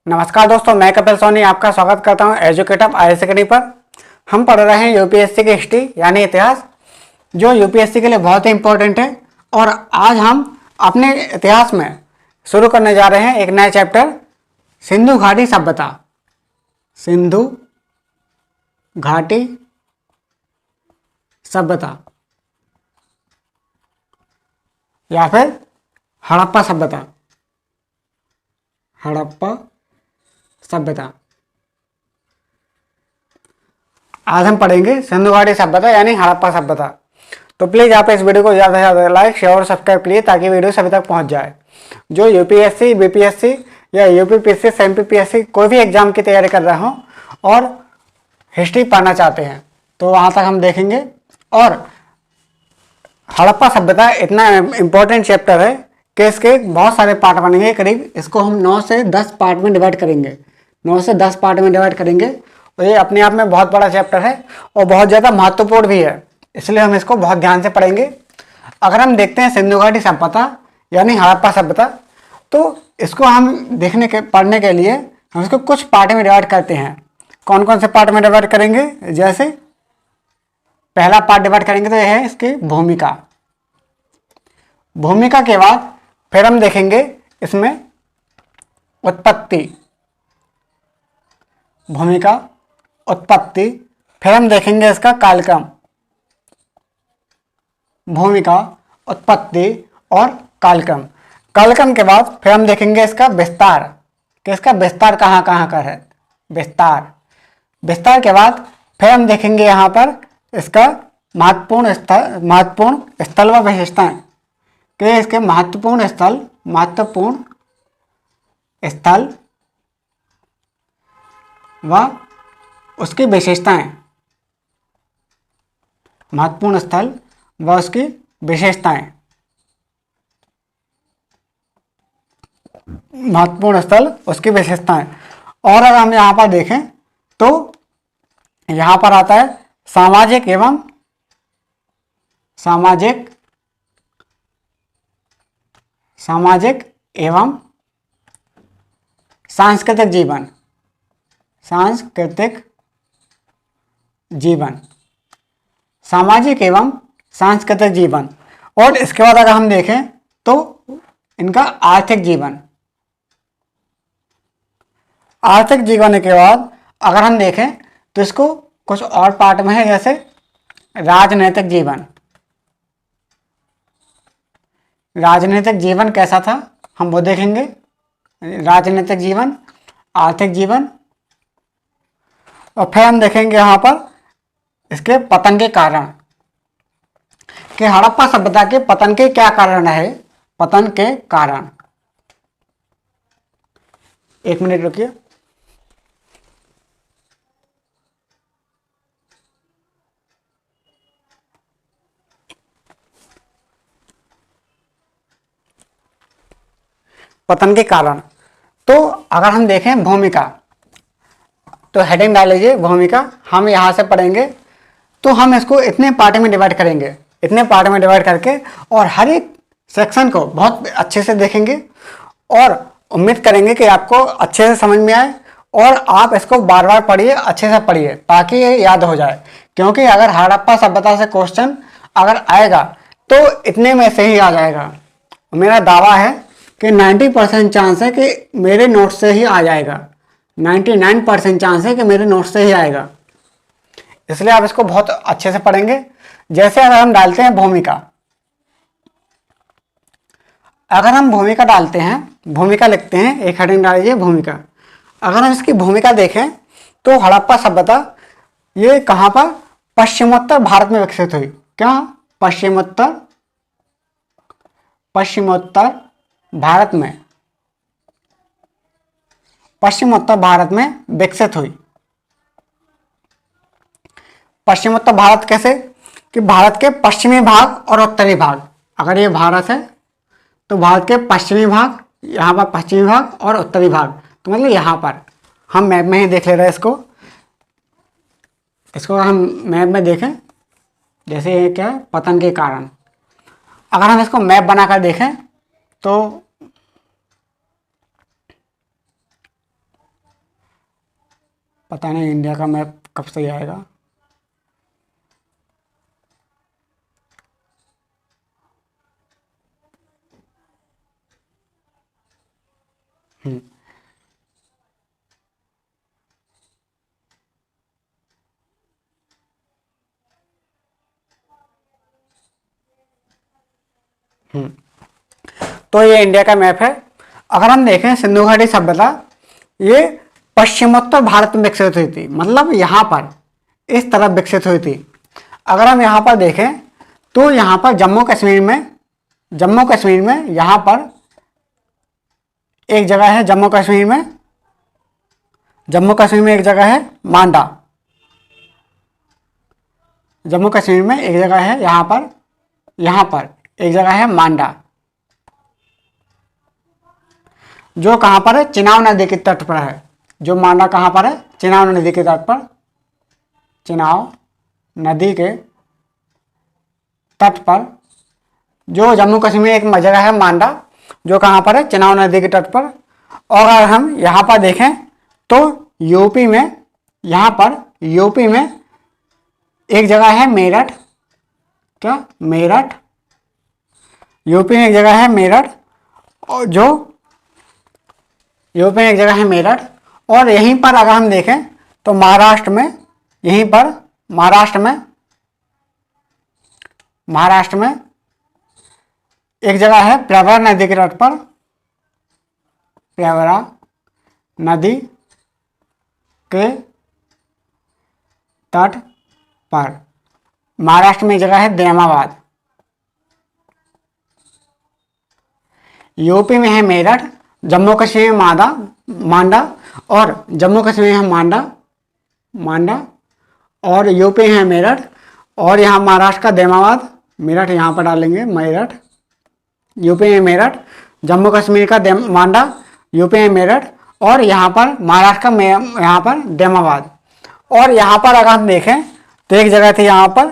नमस्कार दोस्तों, मैं कपिल सोनी आपका स्वागत करता हूं एजुकेटिव आईएएस अकेडमी पर। हम पढ़ रहे हैं यूपीएससी की हिस्ट्री यानी इतिहास, जो यूपीएससी के लिए बहुत ही इंपॉर्टेंट है। और आज हम अपने इतिहास में शुरू करने जा रहे हैं एक नया चैप्टर, सिंधु घाटी सभ्यता। सिंधु घाटी सभ्यता या फिर हड़प्पा सभ्यता। हड़प्पा सभ्यता आज हम पढ़ेंगे सिंधु घाटी सभ्यता यानी हड़प्पा सभ्यता। तो प्लीज़ आप इस वीडियो को ज़्यादा से ज़्यादा लाइक, शेयर और सब्सक्राइब कीजिए ताकि वीडियो सभी तक पहुंच जाए। जो यूपीएससी, बीपीएससी या यूपीपीएससी, एमपीपीएससी कोई भी एग्जाम की तैयारी कर रहे हो और हिस्ट्री पढ़ना चाहते हैं तो वहाँ तक हम देखेंगे। और हड़प्पा सभ्यता इतना इम्पोर्टेंट चैप्टर है कि इसके बहुत सारे पार्ट बनेंगे। करीब इसको हम 9 से 10 पार्ट में डिवाइड करेंगे। 9 से 10 पार्ट में डिवाइड करेंगे और ये अपने आप में बहुत बड़ा चैप्टर है और बहुत ज़्यादा महत्वपूर्ण भी है, इसलिए हम इसको बहुत ध्यान से पढ़ेंगे। अगर हम देखते हैं सिंधु घाटी सभ्यता यानी हड़प्पा सभ्यता, तो इसको हम पढ़ने के लिए हम इसको कुछ पार्ट में डिवाइड करते हैं। कौन कौन से पार्ट में डिवाइड करेंगे? जैसे पहला पार्ट डिवाइड करेंगे तो यह है इसकी भूमिका। भूमिका के बाद फिर हम देखेंगे इसमें उत्पत्ति, भूमिका, उत्पत्ति। फिर हम देखेंगे इसका कालक्रम, भूमिका, उत्पत्ति और कालक्रम। कालक्रम के बाद फिर हम देखेंगे इसका विस्तार, कि इसका विस्तार कहाँ कहाँ का है, विस्तार। विस्तार के बाद फिर हम देखेंगे यहाँ पर इसका महत्वपूर्ण स्थल व विशेषताएं, कि इसके महत्वपूर्ण स्थल व उसकी विशेषताएं, महत्वपूर्ण स्थल व उसकी विशेषताएं, महत्वपूर्ण स्थल उसकी विशेषताएं। और अगर हम यहाँ पर देखें तो यहाँ पर आता है सामाजिक एवं सांस्कृतिक जीवन, सामाजिक एवं सांस्कृतिक जीवन। और इसके बाद अगर हम देखें तो इनका आर्थिक जीवन। आर्थिक जीवन के बाद अगर हम देखें तो इसको कुछ और पार्ट में है, जैसे राजनीतिक जीवन। राजनीतिक जीवन कैसा था हम वो देखेंगे। राजनीतिक जीवन, आर्थिक जीवन, और फिर हम देखेंगे यहाँ पर इसके पतन के कारण, कि हड़प्पा सभ्यता के पतन के क्या कारण है। पतन के कारण, एक मिनट रुकिए। पतन के कारण, तो अगर हम देखें भूमिका, तो हेडिंग डाल लीजिए भूमिका। हम यहाँ से पढ़ेंगे तो हम इसको इतने पार्ट में डिवाइड करेंगे, इतने पार्ट में डिवाइड करके, और हर एक सेक्शन को बहुत अच्छे से देखेंगे और उम्मीद करेंगे कि आपको अच्छे से समझ में आए और आप इसको बार बार पढ़िए, अच्छे से पढ़िए ताकि ये याद हो जाए। क्योंकि अगर हड़प्पा सभ्यता से क्वेश्चन अगर आएगा तो इतने में से ही आ जाएगा। मेरा दावा है कि 90% चांस है कि मेरे नोट से ही आ जाएगा, 99% चांस है कि मेरे नोट से ही आएगा। इसलिए आप इसको बहुत अच्छे से पढ़ेंगे। जैसे अगर हम डालते हैं भूमिका, अगर हम भूमिका डालते हैं, भूमिका लिखते हैं, एक हेडिंग डाल लीजिए भूमिका। अगर हम इसकी भूमिका देखें तो हड़प्पा सभ्यता ये कहाँ पर, पश्चिमोत्तर भारत में विकसित हुई। क्या? पश्चिमोत्तर भारत में, पश्चिमोत्तर भारत में विकसित हुई। पश्चिमोत्तर भारत कैसे? कि भारत के पश्चिमी भाग और उत्तरी भाग, अगर ये भारत है तो भारत के पश्चिमी भाग, यहाँ पर पश्चिमी भाग और उत्तरी भाग, तो मतलब यहाँ पर हम मैप में ही देख ले रहे हैं इसको हम मैप में देखें। जैसे ये क्या है, पतन के कारण। अगर हम इसको मैप बनाकर देखें तो पता नहीं इंडिया का मैप कब से आएगा। हम्म हम्म। तो ये इंडिया का मैप है। अगर हम देखें सिंधु घाटी सभ्यता ये पश्चिमोत्तर भारत में विकसित हुई थी, मतलब यहाँ पर इस तरफ विकसित हुई थी। अगर हम यहाँ पर देखें तो यहाँ पर जम्मू कश्मीर में यहाँ पर एक जगह है, जम्मू कश्मीर में एक जगह है मांडा। जम्मू कश्मीर में एक जगह है यहाँ पर एक जगह है मांडा, जो कहाँ पर है, चिनाब नदी के तट पर है। जो मांडा कहाँ पर है, चिनाब नदी के तट पर, चिनाब नदी के तट पर जो जम्मू कश्मीर में एक जगह है मांडा, जो कहाँ पर है, चिनाब नदी के तट पर। और अगर हम यहाँ पर देखें तो यूपी में एक जगह है मेरठ। क्या मेरठ? यूपी में एक जगह है मेरठ, और जो यूपी में एक जगह है मेरठ। और यहीं पर अगर हम देखें तो महाराष्ट्र में एक जगह है प्रवरा नदी के तट पर, प्रवरा नदी के तट पर। महाराष्ट्र में एक जगह है देमाबाद। यूपी में है मेरठ, जम्मू कश्मीर में मांडा, और जम्मू कश्मीर में मांडा, और यूपी है मेरठ, और यहाँ महाराष्ट्र का देमाबाद। मेरठ यहाँ पर डालेंगे, मेरठ, यूपी में मेरठ, जम्मू कश्मीर का मांडा, यूपी में मेरठ, और यहाँ पर महाराष्ट्र का यहाँ पर देमाबाद। और यहाँ पर अगर हम देखें तो एक जगह थी यहाँ पर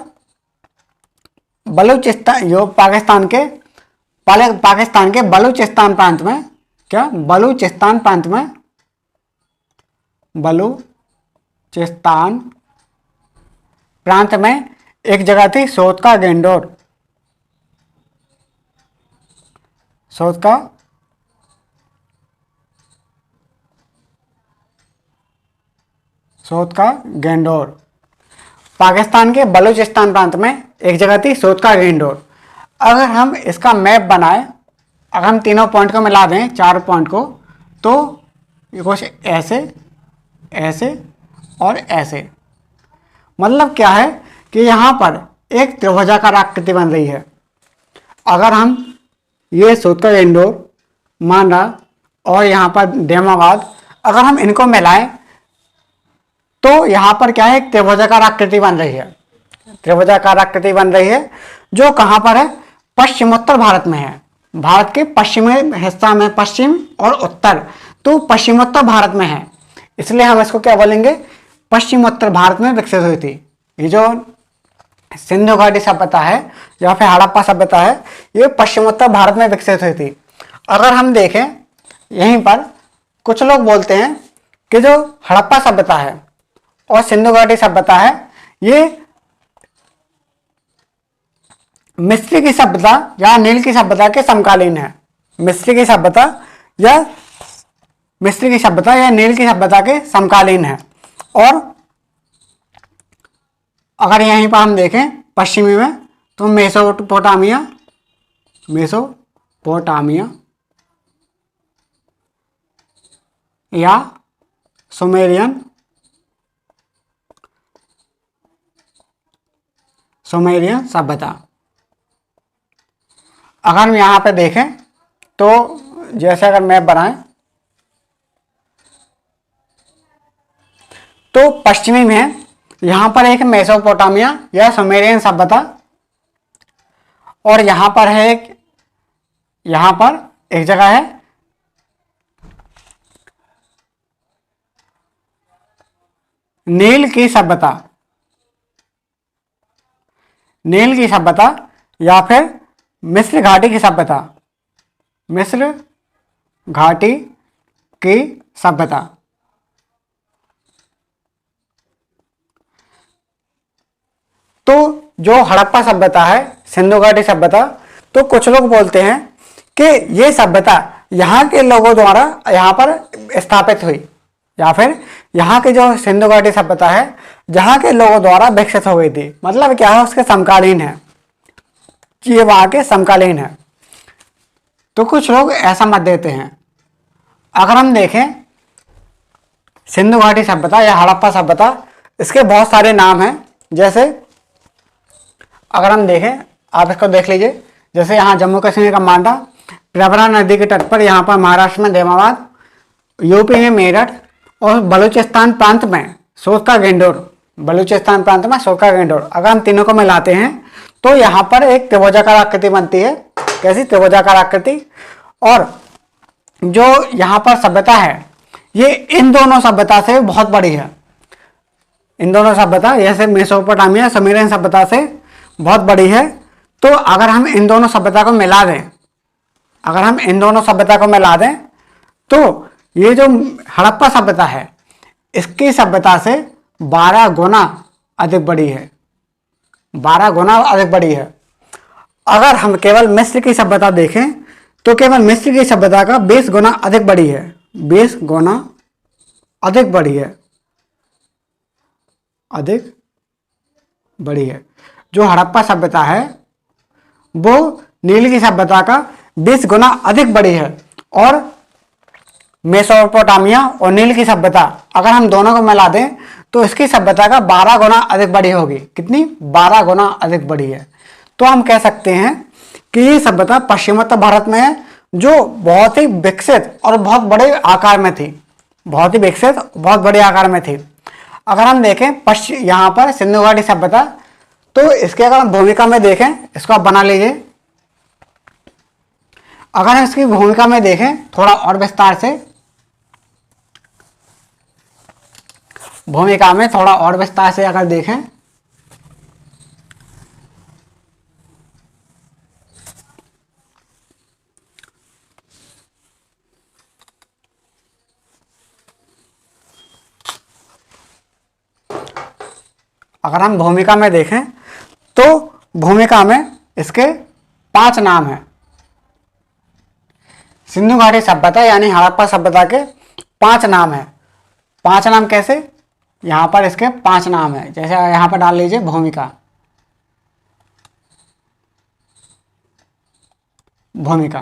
बलूचिस्तान, जो पाकिस्तान के बलूचिस्तान प्रांत में, क्या बलूचिस्तान प्रांत में एक जगह थी सोतका गेंडोर। पाकिस्तान के बलूचिस्तान प्रांत में एक जगह थी सोतका गेंडोर। अगर हम इसका मैप बनाए, अगर हम तीनों पॉइंट को मिला दें, 4 पॉइंट को, तो ये कुछ ऐसे और ऐसे। मतलब क्या है कि यहाँ पर एक त्रिभुजाकार आकृति बन रही है। अगर हम ये सोतका गेंडोर, मांडा और यहाँ पर देमाबाद, अगर हम इनको मिलाएं तो यहाँ पर क्या है, एक त्रिभुजाकार आकृति बन रही है, जो कहाँ पर है, पश्चिमोत्तर भारत में है। भारत के पश्चिमी हिस्सा में, पश्चिम और उत्तर, तो पश्चिमोत्तर भारत में है, इसलिए हम इसको क्या बोलेंगे, पश्चिमोत्तर भारत में विकसित हुई थी। ये जो सिंधु घाटी सभ्यता है या फिर हड़प्पा सभ्यता है, ये पश्चिमोत्तर भारत में विकसित हुई थी। अगर हम देखें यहीं पर कुछ लोग बोलते हैं कि जो हड़प्पा सभ्यता है और सिंधु घाटी सभ्यता है, ये मिस्र की सभ्यता या नील की सभ्यता के समकालीन है। मिस्र की सभ्यता या नील की सभ्यता के समकालीन है। और अगर यहीं पर हम देखें पश्चिमी में तो मेसोपोटामिया या सुमेरियन सभ्यता। अगर हम यहाँ पे देखें तो जैसे अगर मैप बनाएं तो पश्चिमी में यहाँ पर एक मेसोपोटामिया या सुमेरियन सभ्यता, और यहाँ पर एक जगह है नील की सभ्यता या फिर मिस्र घाटी की सभ्यता। तो जो हड़प्पा सभ्यता है, सिंधु घाटी सभ्यता, तो कुछ लोग बोलते हैं कि ये सभ्यता यहाँ के लोगों द्वारा यहाँ पर स्थापित हुई, या फिर यहाँ की जो सिंधु घाटी सभ्यता है जहाँ के लोगों द्वारा विकसित हो गई थी। मतलब क्या है, उसके समकालीन है कि ये वहाँ के समकालीन है। तो कुछ लोग ऐसा मत देते हैं। अगर हम देखें सिंधु घाटी सभ्यता या हड़प्पा सभ्यता, इसके बहुत सारे नाम हैं। जैसे अगर हम देखें, आप इसको देख लीजिए, जैसे यहाँ जम्मू कश्मीर का मांडा, प्रवरा नदी के तट पर यहाँ पर महाराष्ट्र में देमाबाद, यूपी में मेरठ, और बलूचिस्तान प्रांत में सोरका गेंडोर, बलूचिस्तान प्रांत में सोरका गेंडोर। अगर हम तीनों को मिलाते हैं तो यहाँ पर एक त्रिभुजाकार आकृति बनती है। कैसी? त्रिभुजाकार आकृति। और जो यहाँ पर सभ्यता है ये इन दोनों सभ्यता से बहुत बड़ी है। इन दोनों सभ्यता जैसे मेसोपोटामिया सुमेरियन सभ्यता से बहुत बड़ी है। तो अगर हम इन दोनों सभ्यता को मिला दें, अगर हम इन दोनों सभ्यता को मिला दें तो ये जो हड़प्पा सभ्यता है इसकी सभ्यता से 12 गुना अधिक बड़ी है, 12 गुना अधिक बड़ी है। अगर हम केवल मिस्र की सभ्यता देखें तो केवल मिस्र की सभ्यता का 20 गुना अधिक बड़ी है, 20 गुना अधिक बड़ी है, अधिक बड़ी है। जो हड़प्पा सभ्यता है वो नील की सभ्यता का 20 गुना अधिक बड़ी है। और मेसोपोटामिया और नील की सभ्यता अगर हम दोनों को मिला दें तो इसकी सभ्यता का 12 गुना अधिक बड़ी होगी। कितनी? 12 गुना अधिक बड़ी है। तो हम कह सकते हैं कि ये सभ्यता पश्चिमोत्तर भारत में है, जो बहुत ही विकसित और बहुत बड़े आकार में थी, बहुत ही विकसित, बहुत बड़े आकार में थी। अगर हम देखें यहाँ पर सिंधु घाटी सभ्यता, तो इसके अगर हम भूमिका में देखें, इसको आप बना लीजिए। अगर हम इसकी भूमिका में देखें थोड़ा और विस्तार से, भूमिका में थोड़ा और विस्तार से अगर देखें अगर हम भूमिका में देखें तो भूमिका में इसके 5 नाम हैं। सिंधु घाटी सभ्यता यानी हड़प्पा सभ्यता के 5 नाम हैं। 5 नाम कैसे? यहाँ पर इसके 5 नाम हैं। जैसे यहाँ पर डाल लीजिए भूमिका, भूमिका।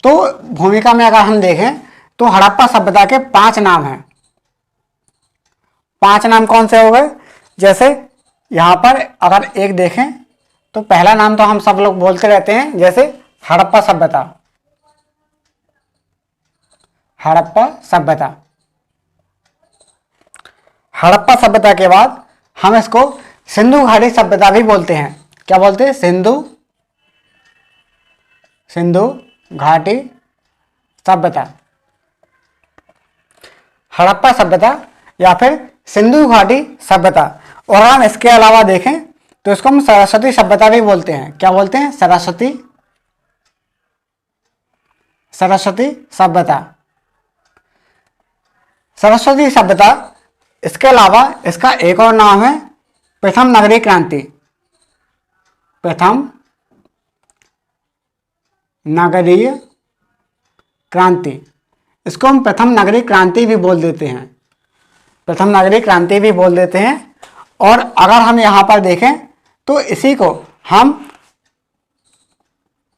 तो भूमिका में अगर हम देखें तो हड़प्पा सभ्यता के 5 नाम हैं। 5 नाम कौन से हो गए? जैसे यहाँ पर अगर एक देखें तो पहला नाम तो हम सब लोग बोलते रहते हैं, जैसे हड़प्पा सभ्यता, हड़प्पा सभ्यता। हड़प्पा सभ्यता के बाद हम इसको सिंधु घाटी सभ्यता भी बोलते हैं। क्या बोलते हैं? सिंधु घाटी सभ्यता, हड़प्पा सभ्यता या फिर सिंधु घाटी सभ्यता। और हम इसके अलावा देखें तो इसको हम सरस्वती सभ्यता भी बोलते हैं। क्या बोलते हैं? सरस्वती सभ्यता, सरस्वती सभ्यता। इसके अलावा इसका एक और नाम है प्रथम नगरीय क्रांति, प्रथम नगरीय क्रांति। इसको हम प्रथम नगरीय क्रांति भी बोल देते हैं, प्रथम नगरीय क्रांति भी बोल देते हैं। और अगर हम यहाँ पर देखें तो इसी को हम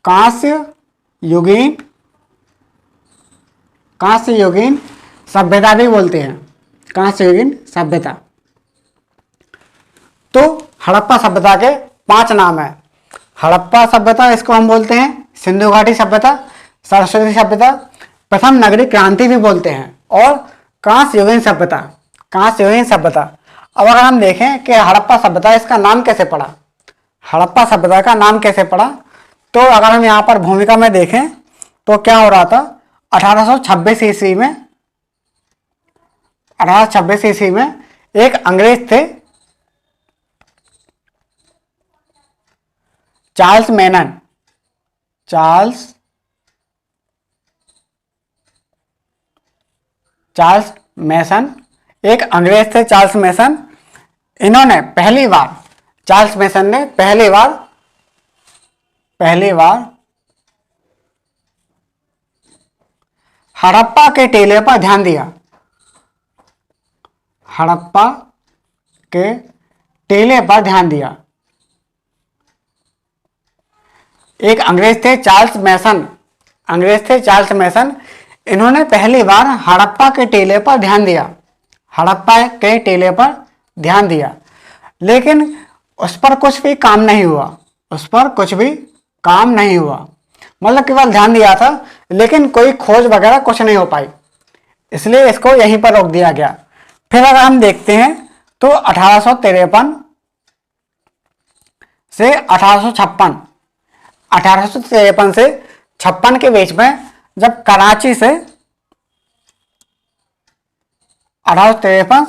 कांस्य युगीन सभ्यता भी बोलते हैं, कांस्य युगीन सभ्यता। तो हड़प्पा सभ्यता के 5 नाम है। हड़प्पा सभ्यता इसको हम बोलते हैं सिंधु घाटी सभ्यता, सरस्वती सभ्यता, प्रथम नगरीय क्रांति भी बोलते हैं, और कांस्य युगीन सभ्यता, कांस्य युगीन सभ्यता। अब अगर हम देखें कि हड़प्पा सभ्यता इसका नाम कैसे पड़ा, हड़प्पा सभ्यता का नाम कैसे पड़ा, तो अगर हम यहाँ पर भूमिका में देखें तो क्या हो रहा था? 1826 ईस्वी में, 1826 ईस्वी में एक अंग्रेज थे चार्ल्स मैसन, एक अंग्रेज थे चार्ल्स मैसन। इन्होंने पहली बार चार्ल्स मेसन ने पहली बार हड़प्पा के टीले पर ध्यान दिया। हड़प्पा के टीले पर ध्यान दिया। एक अंग्रेज थे चार्ल्स मैसन, इन्होंने पहली बार हड़प्पा के टीले पर ध्यान दिया। हड़प्पा के टीले पर ध्यान दिया, लेकिन उस पर कुछ भी काम नहीं हुआ। मतलब केवल ध्यान दिया था, लेकिन कोई खोज वगैरह कुछ नहीं हो पाई, इसलिए इसको यहीं पर रोक दिया गया। फिर अगर हम देखते हैं तो 1853 से 1856 से 56 के बीच में, जब कराची से 1853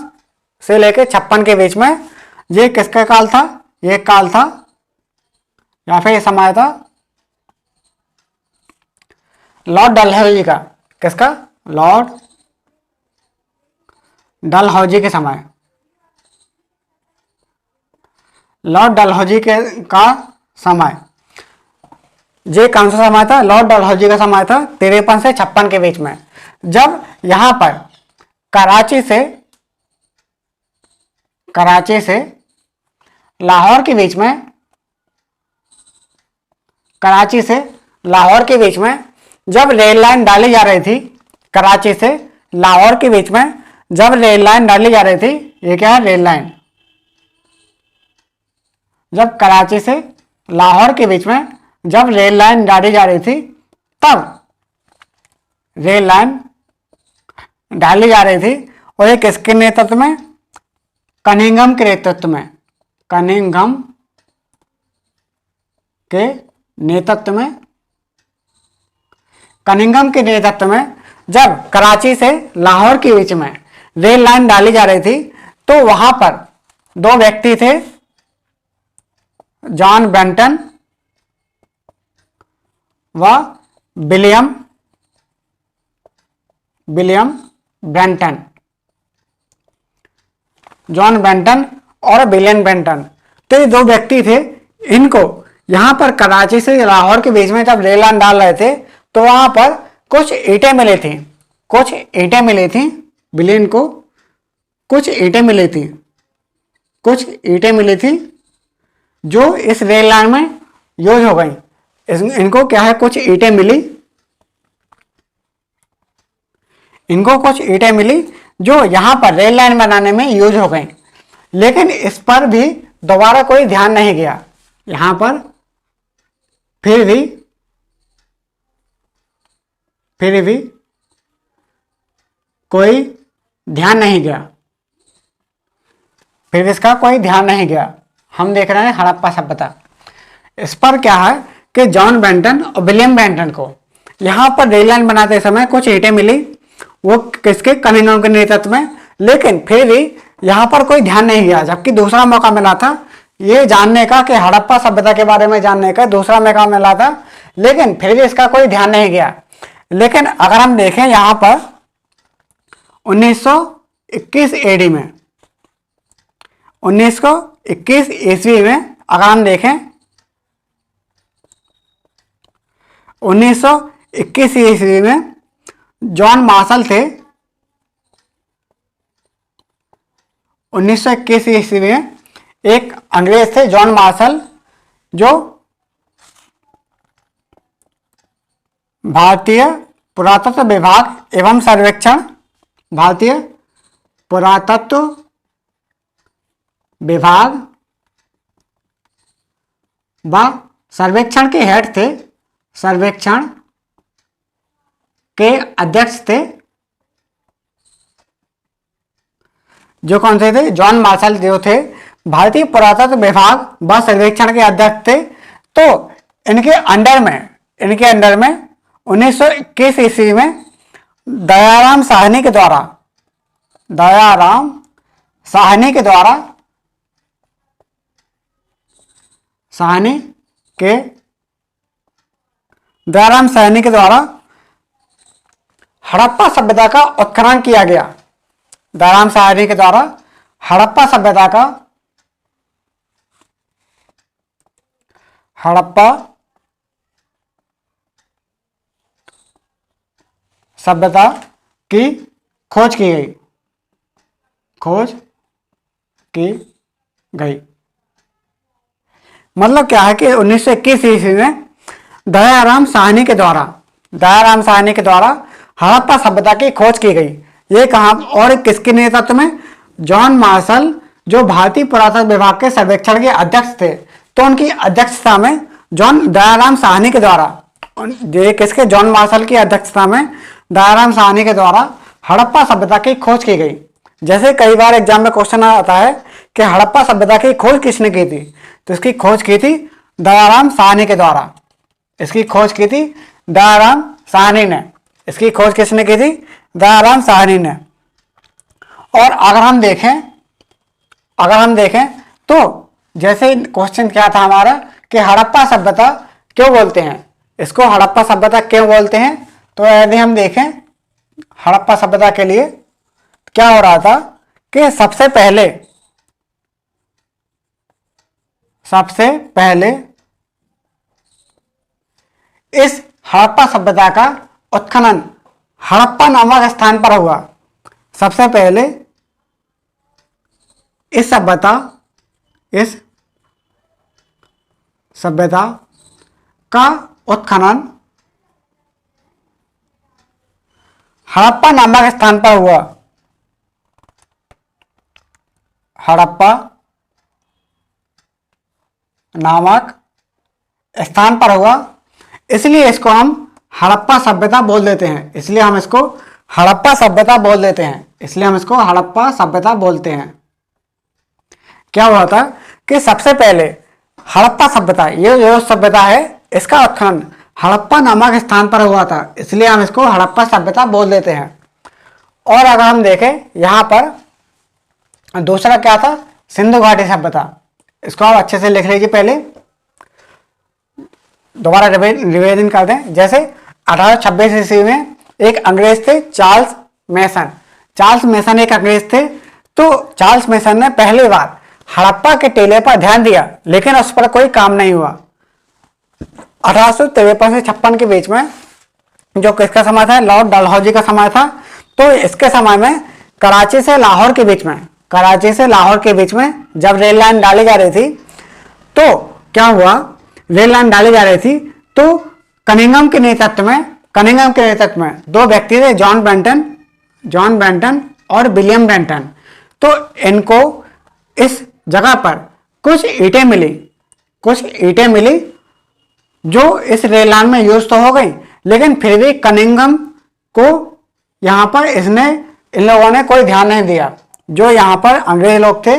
से लेकर 56 के बीच में, ये किसका काल था? ये काल था या फिर ये समय था लॉर्ड डलहौजी का। किसका? लॉर्ड डलहौजी के समय। लॉर्ड डलहौजी का समय, ये कौन सा समय था? लॉर्ड डलहौजी का समय था 53 से 56 के बीच में, जब यहां पर कराची से लाहौर के बीच में, जब रेल लाइन डाली जा रही थी, कराची से लाहौर के बीच में जब रेल लाइन डाली जा रही थी, ये क्या है? Rail line. जब कराची से लाहौर के बीच में जब रेल लाइन डाली जा रही थी, तब रेल लाइन डाली जा रही थी, और ये किसके नेतृत्व में? कनिंघम के नेतृत्व में। कनिंघम के नेतृत्व में जब कराची से लाहौर के बीच में रेल लाइन डाली जा रही थी, तो वहां पर दो व्यक्ति थे, जॉन बेंटन व विलियम ब्रेंटन। जॉन बेंटन और विलियम ब्रेंटन, तो ये दो व्यक्ति थे। इनको यहां पर कराची से लाहौर के बीच में जब रेल लाइन डाल रहे थे, तो वहां पर कुछ ईंटें मिली थी। विलियम को कुछ ईंटें मिली थी जो इस रेल लाइन में यूज हो गई। इनको क्या है? कुछ ईंटें मिली जो यहां पर रेल लाइन बनाने में यूज हो गई, लेकिन इस पर भी दोबारा कोई ध्यान नहीं गया। यहां पर फिर भी कोई ध्यान नहीं गया। फिर इसका कोई ध्यान नहीं गया। हम देख रहे हैं हड़प्पा सभ्यता। इस पर क्या है कि जॉन बेंटन और विलियम बेंटन को यहां पर रेल लाइन बनाते समय कुछ ईंटें मिली, वो किसके? कनिंघम के नेतृत्व में, लेकिन फिर भी यहां पर कोई ध्यान नहीं गया। जबकि दूसरा मौका मिला था ये जानने का कि हड़प्पा सभ्यता के बारे में जानने का, दूसरा मौका मिला था, लेकिन फिर भी इसका कोई ध्यान नहीं गया। लेकिन अगर हम देखें यहां पर 1921 एडी में, 1921 ईस्वी में अगर हम देखें, 1921 ईस्वी में जॉन मार्शल थे। 1921 ईस्वी में एक अंग्रेज थे जॉन मार्शल, जो भारतीय पुरातत्व विभाग एवं सर्वेक्षण, भारतीय पुरातत्व विभाग व सर्वेक्षण के हेड थे, सर्वेक्षण के अध्यक्ष थे। जो कौन से थे? जॉन मार्शल जो थे भारतीय पुरातत्व विभाग व सर्वेक्षण के अध्यक्ष थे। तो इनके अंडर में 1921 ईस्वी में दयाराम साहनी के द्वारा दयाराम साहनी के द्वारा हड़प्पा सभ्यता का उत्खनन किया गया। दयाराम साहनी के द्वारा हड़प्पा सभ्यता का हड़प्पा सभ्यता की खोज की गई, खोज की गई। मतलब क्या है कि 1921 ईस्वी में दयाराम साहनी के द्वारा हड़प्पा सभ्यता की खोज की गई। ये कहाँ और किसके नेतृत्व में? जॉन मार्शल, जो भारतीय पुरातत्व विभाग के सर्वेक्षण के अध्यक्ष थे, तो उनकी अध्यक्षता में दयाराम साहनी के द्वारा, ये किसके? जॉन मार्शल की अध्यक्षता में दयाराम साहनी के द्वारा हड़प्पा सभ्यता की खोज की गई। जैसे कई बार एग्जाम में क्वेश्चन आता है कि हड़प्पा सभ्यता की खोज किसने की थी, तो इसकी खोज की थी दयाराम साहनी के द्वारा। इसकी खोज की थी दयाराम साहनी ने। इसकी खोज किसने की थी? दयाराम साहनी ने। और अगर हम देखें तो जैसे क्वेश्चन क्या था हमारा कि हड़प्पा सभ्यता क्यों बोलते हैं, इसको हड़प्पा सभ्यता क्यों बोलते हैं? तो यदि हम देखें हड़प्पा सभ्यता के लिए क्या हो रहा था कि सबसे पहले इस हड़प्पा सभ्यता का उत्खनन हड़प्पा नामक स्थान पर हुआ। सबसे पहले इस सभ्यता का उत्खनन हड़प्पा नामक स्थान पर हुआ। हड़प्पा नामक स्थान पर हुआ, इसलिए इसको हम हड़प्पा सभ्यता बोल देते हैं। इसलिए हम इसको हड़प्पा सभ्यता बोलते हैं। क्या हुआ था कि सबसे पहले हड़प्पा सभ्यता, ये जो सभ्यता है, इसका उत्खनन हड़प्पा नामक स्थान पर हुआ था, इसलिए हम इसको हड़प्पा सभ्यता बोल देते हैं। और अगर हम देखें यहाँ पर दूसरा क्या था? सिंधु घाटी सभ्यता। इसको आप अच्छे से लिख लीजिए, पहले दोबारा रिवीजन कर दें। जैसे 1826 ईस्वी में एक अंग्रेज थे, चार्ल्स मेसन एक अंग्रेज थे। तो चार्ल्स मेसन ने पहली बार हड़प्पा के टीले पर ध्यान दिया, लेकिन उस पर कोई काम नहीं हुआ। 1853 से 56 के बीच में, जो किसका समय था? लॉर्ड डलहौजी का समय था। तो इसके समय में कराची से लाहौर के बीच में जब रेल लाइन डाली जा रही थी, तो क्या हुआ? रेल लाइन डाली जा रही थी तो कनिंघम के नेतृत्व में दो व्यक्ति थे, जॉन बेंटन और विलियम बेंटन। तो इनको इस जगह पर कुछ ईंटें मिली जो इस रेल लाइन में यूज तो हो गई, लेकिन फिर भी कनिंघम को यहाँ पर इन लोगों ने कोई ध्यान नहीं दिया। जो यहाँ पर अंग्रेज लोग थे,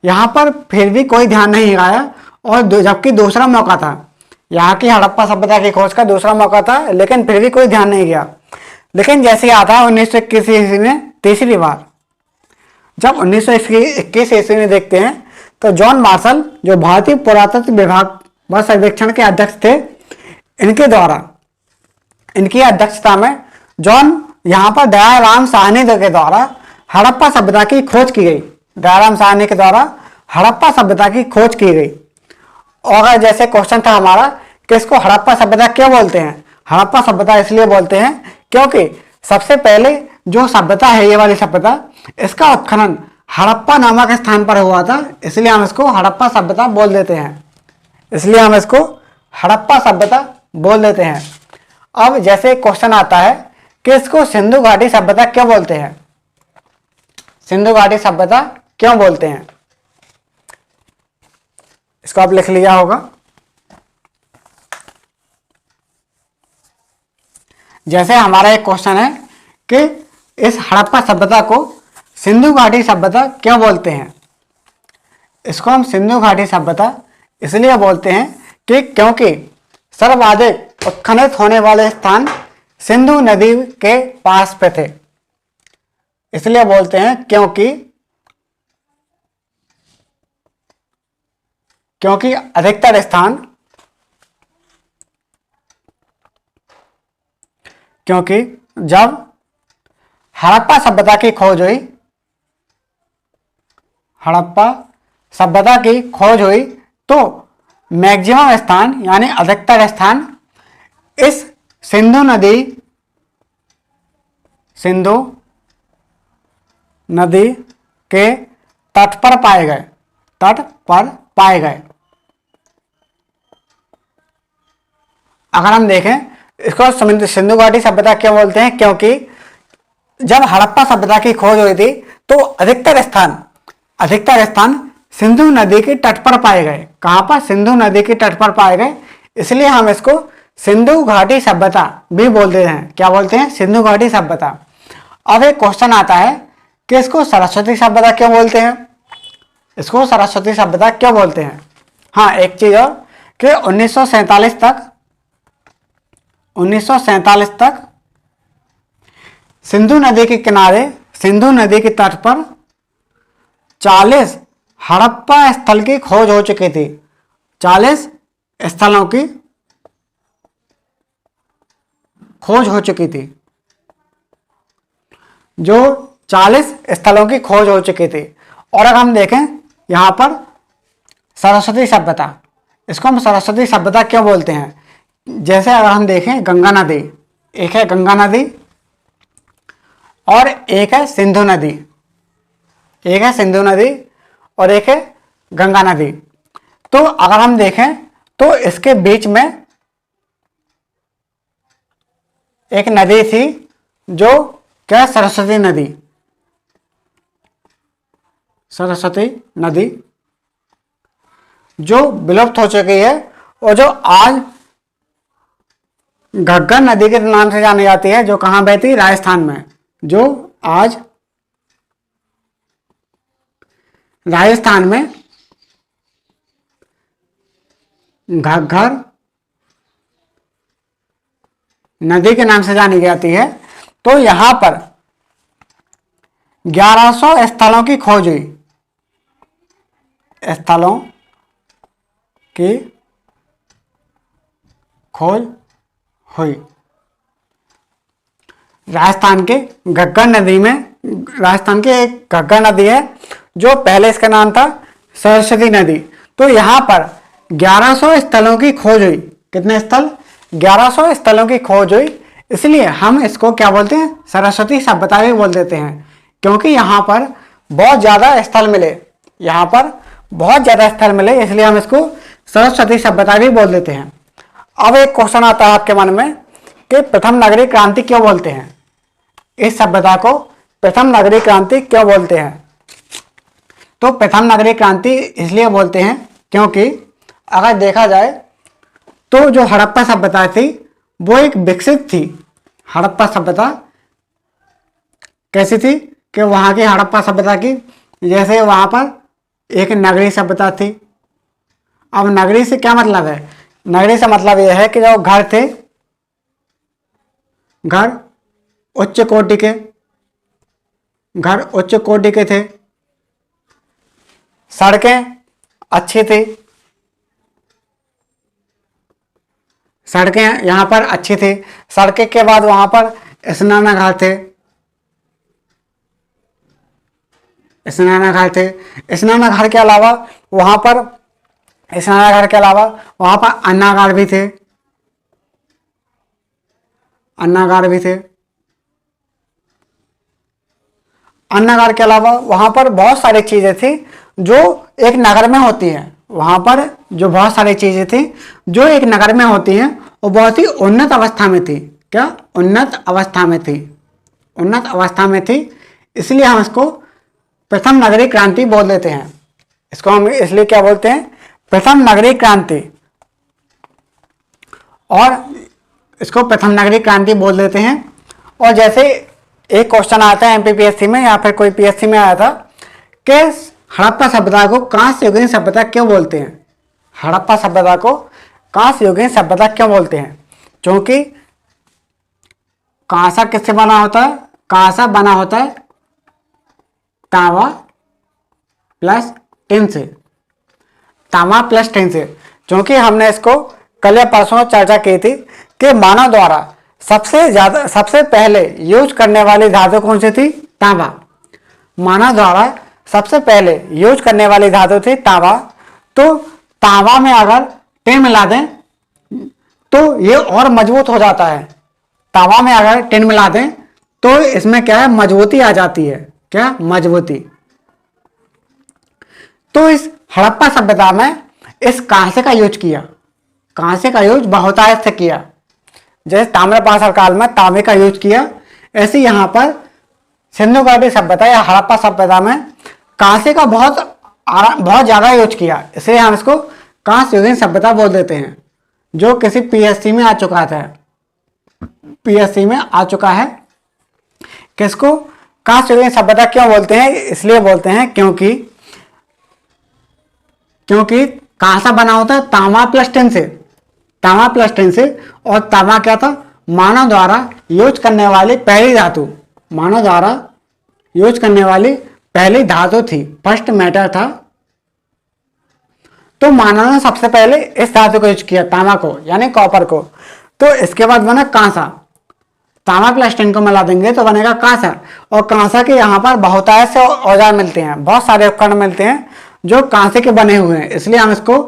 यहाँ पर फिर भी कोई ध्यान नहीं लगाया। और जबकि दूसरा मौका था, यहाँ की हड़प्पा सभ्यता की खोज का दूसरा मौका था, लेकिन फिर भी कोई ध्यान नहीं दिया। लेकिन जैसे आता 1921 ईस्वी में तीसरी बार, जब 1921 ईस्वी में देखते हैं तो जॉन मार्शल, जो भारतीय पुरातत्व विभाग व सर्वेक्षण के अध्यक्ष थे, इनकी अध्यक्षता में यहाँ पर दयाराम साहनी के द्वारा हड़प्पा सभ्यता की खोज की गई। दयाराम साहनी के द्वारा हड़प्पा सभ्यता की खोज की गई। और जैसे क्वेश्चन था हमारा कि इसको हड़प्पा सभ्यता क्यों बोलते हैं? हड़प्पा सभ्यता इसलिए बोलते हैं क्योंकि सबसे पहले जो सभ्यता है, ये वाली सभ्यता, इसका उत्खनन हड़प्पा नामक स्थान पर हुआ था, इसलिए हम इसको हड़प्पा सभ्यता बोल देते हैं। अब जैसे क्वेश्चन आता है कि इसको सिंधु घाटी सभ्यता क्यों बोलते हैं? इसको आप लिख लिया होगा। जैसे हमारा एक क्वेश्चन है कि इस हड़प्पा सभ्यता को सिंधु घाटी सभ्यता क्यों बोलते हैं? इसको हम सिंधु घाटी सभ्यता इसलिए बोलते हैं कि क्योंकि सर्वाधिक उत्खनन होने वाले स्थान सिंधु नदी के पास पे थे। इसलिए बोलते हैं क्योंकि अधिकतर स्थान, क्योंकि जब हड़प्पा सभ्यता की खोज हुई तो मैक्सिमम स्थान यानी अधिकतर स्थान इस सिंधु नदी के तट पर पाए गए। अगर हम देखें इसको सिंधु घाटी सभ्यता क्यों बोलते हैं, क्योंकि जब हड़प्पा सभ्यता की खोज हुई थी तो अधिकतर स्थान सिंधु नदी के तट पर पाए गए। कहां पर? सिंधु नदी के तट पर पाए गए, इसलिए हम इसको सिंधु घाटी सभ्यता भी बोलते हैं। क्या बोलते हैं? सिंधु घाटी सभ्यता। अब एक क्वेश्चन आता है कि इसको सरस्वती सभ्यता क्यों बोलते हैं? इसको सरस्वती सभ्यता क्यों बोलते हैं? हाँ, एक चीज और कि 1947 तक सिंधु नदी के किनारे, सिंधु नदी के तट पर 40 हड़प्पा स्थल की खोज हो चुकी थी। 40 स्थलों की खोज हो चुकी थी, जो 40 स्थलों की खोज हो चुकी थी। और अगर हम देखें यहां पर सरस्वती सभ्यता, इसको हम सरस्वती सभ्यता क्यों बोलते हैं? जैसे अगर हम देखें गंगा नदी, एक है गंगा नदी और एक है सिंधु नदी, एक है सिंधु नदी और एक है गंगा नदी। तो अगर हम देखें तो इसके बीच में एक नदी थी जो क्या? सरस्वती नदी, सरस्वती नदी जो विलुप्त हो चुकी है और जो आज घग्गर नदी के नाम से जानी जाती है, जो कहां बहती? राजस्थान में, जो आज राजस्थान में घग्गर नदी के नाम से जानी जाती है। तो यहां पर 1100 स्थलों की खोज हुई, स्थलों की खोज हुई राजस्थान के घग्गर नदी में। राजस्थान की एक घग्गर नदी है जो पहले इसका नाम था सरस्वती नदी। तो यहां पर 1100 स्थलों की खोज हुई। कितने स्थल? 1100 स्थलों की खोज हुई, इसलिए हम इसको क्या बोलते हैं? सरस्वती सभ्यता भी बोल देते हैं, क्योंकि यहां पर बहुत ज्यादा स्थल मिले, यहां पर बहुत ज्यादा स्थल मिले, इसलिए हम इसको सरस्वती सभ्यता भी बोल देते हैं। अब एक क्वेश्चन आता है आपके मन में कि प्रथम नगरीय क्रांति क्यों बोलते हैं? इस सभ्यता को प्रथम नगरीय क्रांति क्यों बोलते हैं? तो प्रथम नगरीय क्रांति इसलिए बोलते हैं क्योंकि अगर देखा जाए तो जो हड़प्पा सभ्यता थी वो एक विकसित थी। हड़प्पा सभ्यता कैसी थी कि वहां की हड़प्पा सभ्यता की, जैसे वहां पर एक नगरीय सभ्यता थी। अब नगरीय से क्या मतलब है? नगरीय से मतलब यह है कि जो घर थे, घर उच्च कोटि के, घर उच्च कोटि के थे, सड़कें अच्छी थी, सड़कें यहां पर अच्छी थी। सड़कें के बाद वहां पर स्नानागार थे, स्नानागार थे। स्नानागार के अलावा वहां पर, स्नानागार के अलावा वहां पर अन्नागार भी थे, अन्नागार भी थे। अन्नागार के अलावा वहां पर बहुत सारी चीजें थी जो एक नगर में होती हैं। वहां पर जो बहुत सारी चीजें थी जो एक नगर में होती हैं वो बहुत ही उन्नत अवस्था में थी। क्या? उन्नत अवस्था में थी, उन्नत अवस्था में थी, इसलिए हम इसको प्रथम नगरीय क्रांति बोल देते हैं। इसको हम इसलिए क्या बोलते हैं? प्रथम नगरीय क्रांति। और इसको प्रथम नगरीय क्रांति बोल देते हैं। और जैसे एक क्वेश्चन आता है एमपीपीएससी में या फिर कोई पीएससी में आया था कि हड़प्पा सभ्यता को कांस्य युगीन सभ्यता क्यों बोलते हैं? हड़प्पा सभ्यता को कांस्य युगीन सभ्यता क्यों बोलते हैं? क्योंकि कांसा किससे बना होता है? कांसा बना होता है तांबा प्लस टिन से, तांबा प्लस टिन से। क्योंकि हमने इसको कल या परसों चर्चा की थी कि मानव द्वारा सबसे पहले यूज करने वाली धातु कौन सी थी? तांबा। मानव द्वारा सबसे पहले यूज करने वाली धातु थी तांबा। तो तांबा में अगर टिन मिला दें तो ये और मजबूत हो जाता है। तावा में अगर टिन मिला दें तो इसमें क्या है, मजबूती आ जाती है। क्या? मजबूती। तो इस हड़प्पा सभ्यता में इस कांसे का यूज किया, कांसे का यूज बहुतायत से किया। जैसे ताम्रपाषाण काल में तांबे का यूज किया, ऐसे यहां पर सिंधु घाटी सभ्यता या हड़प्पा सभ्यता में कांसे का बहुत ज्यादा यूज किया, इसलिए हम इसको कांस्य युगीन सभ्यता बोल देते हैं। जो किसी पीएससी में आ चुका था, पीएससी में आ चुका है। किसको कांस्य युगीन सभ्यता क्यों बोलते हैं? इसलिए बोलते हैं क्योंकि कांसा बना होता है तांबा प्लस टिन से, तांबा प्लस टिन से। और तांबा क्या था? मानव द्वारा यूज करने वाली पहली धातु, मानव द्वारा यूज करने वाली पहली धातु थी, फर्स्ट मेटल था। तो मानव ने सबसे पहले इस धातु को यूज किया, तांबा को यानी कॉपर को। तो इसके बाद बना कांसा, तांबा प्लस टिन को मिला देंगे तो बनेगा कांसा। और कांसा के यहाँ पर बहुतायत से औजार मिलते हैं, बहुत सारे उपकरण मिलते हैं जो कांसे के बने हुए हैं, इसलिए हम इसको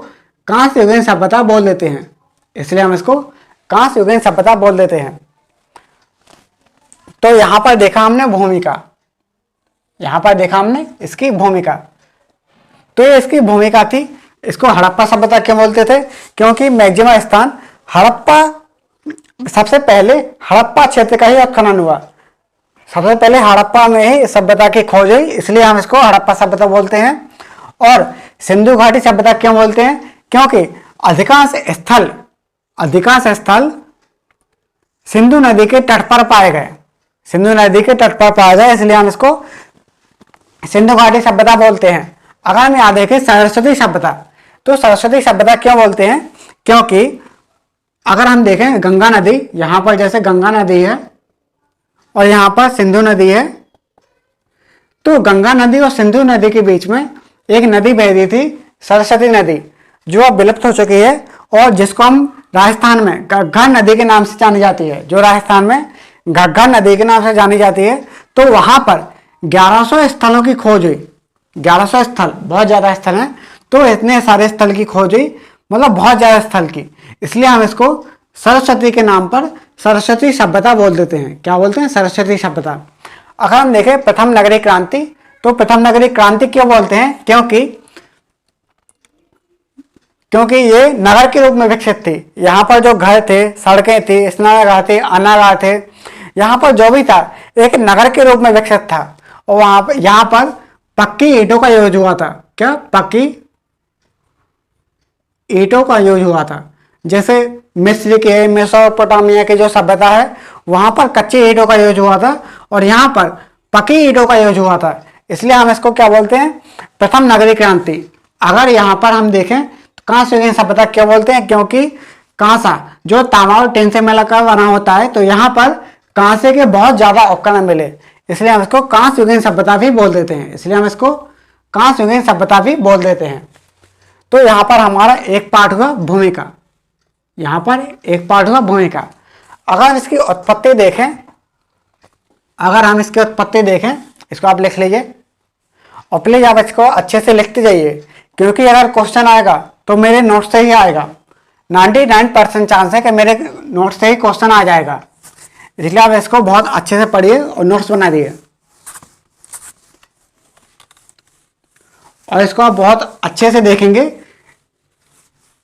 कांस्य युगीन सभ्यता बोल देते हैं। इसलिए हम इसको कांस्य युगीन सभ्यता बोल देते हैं। तो यहां पर देखा हमने भूमिका, यहां पर देखा हमने इसकी भूमिका। तो ये इसकी भूमिका थी। इसको हड़प्पा सभ्यता क्यों बोलते थे? क्योंकि मैक्सिमम स्थान हड़प्पा, सबसे पहले हड़प्पा क्षेत्र का ही उत्खनन हुआ, सबसे पहले हड़प्पा में ही सभ्यता की खोज हुई, इसलिए हम इसको हड़प्पा सभ्यता बोलते हैं। और सिंधु घाटी सभ्यता क्यों बोलते हैं? क्योंकि अधिकांश स्थल सिंधु नदी के तट पर पाए गए, सिंधु नदी के तट पर पाए गए, इसलिए हम इसको सिंधु घाटी सभ्यता बोलते हैं। अगर हम यहाँ देखें सरस्वती सभ्यता, तो सरस्वती सभ्यता क्यों बोलते हैं? क्योंकि अगर हम देखें गंगा नदी, यहां पर जैसे गंगा नदी है और यहां पर सिंधु नदी है, तो गंगा नदी और सिंधु नदी के बीच में एक नदी बह रही थी, सरस्वती नदी, जो अब विलुप्त हो चुकी है और जिसको हम राजस्थान में घग्गर नदी के नाम से जानी जाती है, जो राजस्थान में घग्गर नदी के नाम से जानी जाती है। तो वहां पर 1100 स्थलों की खोज हुई, 1100 स्थल, बहुत ज्यादा स्थल हैं। तो इतने सारे स्थल की खोज हुई, मतलब बहुत ज्यादा स्थल की, इसलिए हम इसको सरस्वती के नाम पर सरस्वती सभ्यता बोल देते हैं। क्या बोलते हैं? सरस्वती सभ्यता। अगर हम देखें प्रथम नगरीय क्रांति, तो प्रथम नगरीय क्रांति क्यों बोलते हैं? क्योंकि ये नगर के रूप में विकसित थी। यहाँ पर जो घर थे, सड़कें थी, स्नानागार थे, अनागार थे, यहाँ पर जो भी था एक नगर के रूप में विकसित था। और यहाँ पर पक्की ईंटों का यूज हुआ था। क्या? पक्की ईंटों का यूज हुआ था। जैसे मिस्र के, मेसोपोटामिया की जो सभ्यता है, वहां पर कच्ची ईंटों का यूज हुआ था और यहाँ पर पक्की ईंटों का यूज हुआ था, इसलिए हम इसको क्या बोलते हैं? प्रथम नगरीय क्रांति। अगर यहाँ पर हम देखें तो कांस्य युगीन सभ्यता क्यों बोलते हैं? क्योंकि कांसा जो तांबा और टिन से मिलकर बना होता है, तो यहाँ पर कांसे के बहुत ज्यादा उपकरण मिले, इसलिए हम इसको कांस्य युगीन सभ्यता भी बोल देते हैं। इसलिए हम इसको कांस्य युगीन सभ्यता भी बोल देते हैं। तो यहाँ पर हमारा एक पार्ट हुआ भूमिका, यहाँ पर एक पार्ट हुआ भूमिका। अगर इसकी उत्पत्ति देखें, अगर हम इसकी उत्पत्ति देखें, इसको आप लिख लीजिए और प्लीज आप इसको अच्छे से लिखते जाइए, क्योंकि अगर क्वेश्चन आएगा तो मेरे नोट से ही आएगा। 99% चांस है कि मेरे नोट से ही क्वेश्चन आ जाएगा, इसलिए आप इसको बहुत अच्छे से पढ़िए और नोट्स बना दिए और इसको आप बहुत अच्छे से देखेंगे।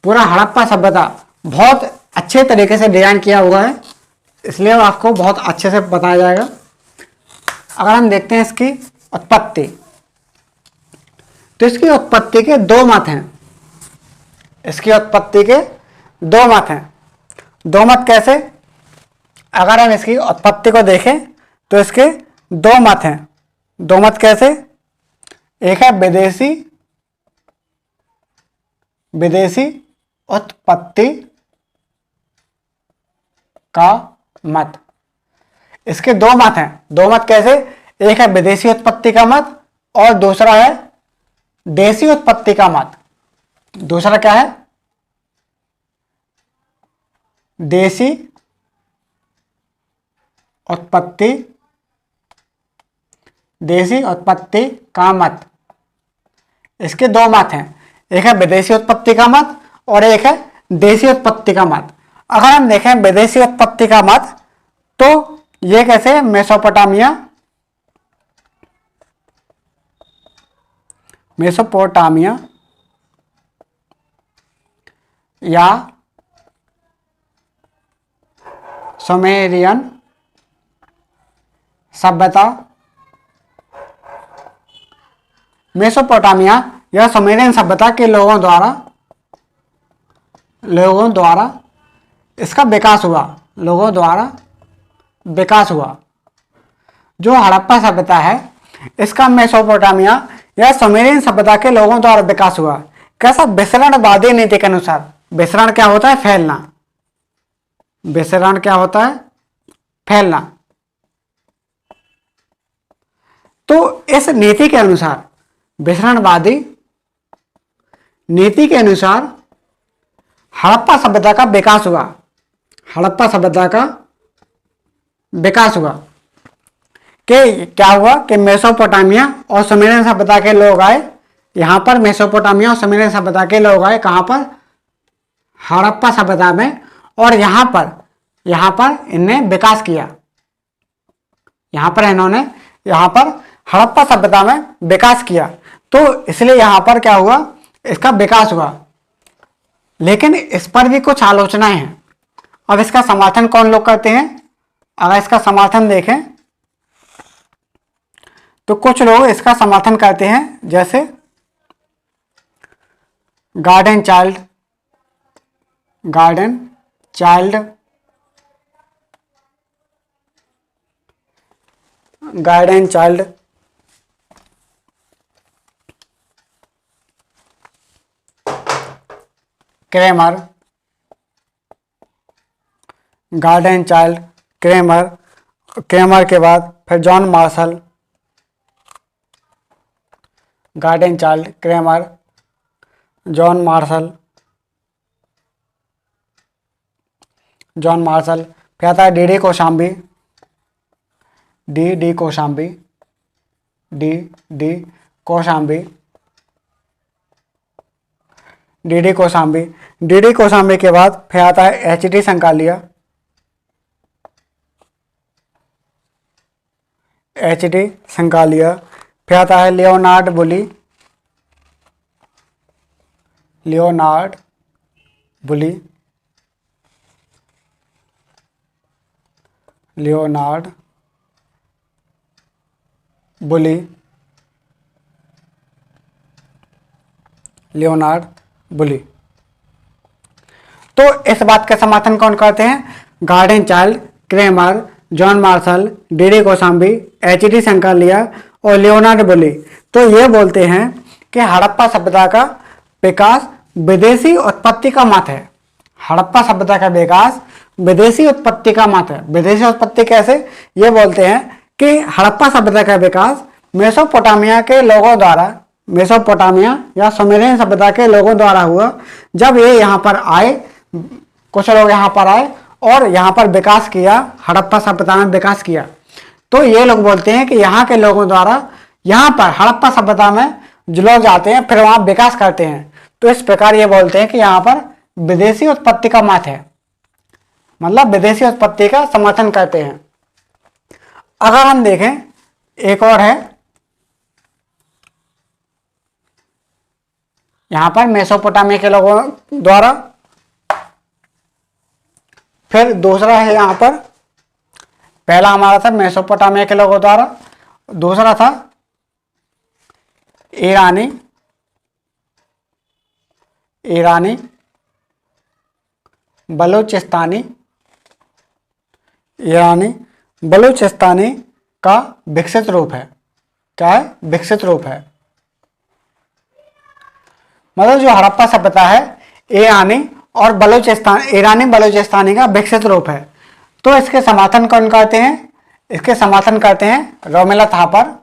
पूरा हड़प्पा सभ्यता बहुत अच्छे तरीके से डिजाइन किया हुआ है, इसलिए आपको बहुत अच्छे से बताया जाएगा। अगर हम देखते हैं इसकी उत्पत्ति, तो इसकी उत्पत्ति के दो मत हैं। इसकी उत्पत्ति के दो मत हैं। दो मत कैसे? अगर हम इसकी उत्पत्ति को देखें तो इसके दो मत हैं। दो मत कैसे? एक है विदेशी उत्पत्ति का मत। इसके दो मत हैं। दो मत कैसे? एक है विदेशी उत्पत्ति का मत और दूसरा है देशी उत्पत्ति का मत। दूसरा क्या है? देशी उत्पत्ति, देशी उत्पत्ति का मत। इसके दो मत हैं, एक है विदेशी उत्पत्ति का मत और एक है देशी उत्पत्ति का मत। अगर हम देखें विदेशी उत्पत्ति का मत, तो ये कैसे मेसोपोटामिया या सुमेरियन सभ्यता, मेसोपोटामिया या सुमेरियन सभ्यता के लोगों द्वारा इसका विकास हुआ, जो हड़प्पा सभ्यता है इसका मेसोपोटामिया या सुमेरियन सभ्यता के लोगों द्वारा विकास हुआ। कैसा? विसरणवादी नीति के अनुसार। विसरण क्या होता है? फैलना। विसरण क्या होता है? फैलना। तो इस नीति के अनुसार, विसरणवादी नीति के अनुसार हड़प्पा सभ्यता का विकास हुआ। कि क्या हुआ कि मेसोपोटामिया और सुमेरियन सभ्यता के लोग आए यहां पर। मेसोपोटामिया और सुमेरियन सभ्यता के लोग आए कहां पर? हड़प्पा सभ्यता में। और यहां पर इन्हें विकास किया। यहां पर हड़प्पा सभ्यता में विकास किया, तो इसलिए यहां पर क्या हुआ? इसका विकास हुआ। लेकिन इस पर भी कुछ आलोचनाएं हैं। अब इसका समर्थन कौन लोग करते हैं? अगर इसका समर्थन देखें तो कुछ लोग इसका समर्थन करते हैं, जैसे गार्डन चाइल्ड क्रेमर, क्रेमर के बाद फिर जॉन मार्शल, जॉन मार्शल, फिर आता है डी कोशाम्बी, के बाद फिर आता है एच.डी. संकालिया, फिर आता है लियोनार्ड बुली, तो इस बात का समर्थन कौन करते हैं? Gordon Childe, Kramer, John Marshall, D Kosambi, H D. Sankalia और लियोनार्ड बुली। तो ये बोलते हैं कि हड़प्पा सभ्यता का विकास विदेशी उत्पत्ति का मत है। हड़प्पा सभ्यता का विकास विदेशी उत्पत्ति का मत है। विदेशी उत्पत्ति कैसे? ये बोलते हैं कि हड़प्पा सभ्यता का विकास मेसोपोटामिया के लोगों द्वारा, मेसोपोटामिया या सुमेरियन सभ्यता के लोगों द्वारा हुआ। जब ये यहाँ पर आए, कुछ लोग यहाँ पर आए और यहाँ पर विकास किया, हड़प्पा सभ्यता में विकास किया, तो ये लोग बोलते हैं कि यहाँ के लोगों द्वारा यहाँ पर हड़प्पा सभ्यता में जो लोग जाते हैं फिर वहाँ विकास करते हैं। तो इस प्रकार ये बोलते हैं कि यहाँ पर विदेशी उत्पत्ति का मत है, मतलब विदेशी उत्पत्ति का समर्थन करते हैं। अगर हम देखें एक और है, यहां पर मेसोपोटामिया के लोगों द्वारा, फिर दूसरा है यहां पर, पहला हमारा था मेसोपोटामिया के लोगों द्वारा, दूसरा था ईरानी बलूचिस्तानी का विकसित रूप है। क्या है? विकसित रूप है। मतलब जो हड़प्पा सभ्यता है ईरानी बलूचिस्तानी का विकसित रूप है। तो इसके समर्थन कौन करते हैं? इसके समर्थन करते हैं रोमिला थापर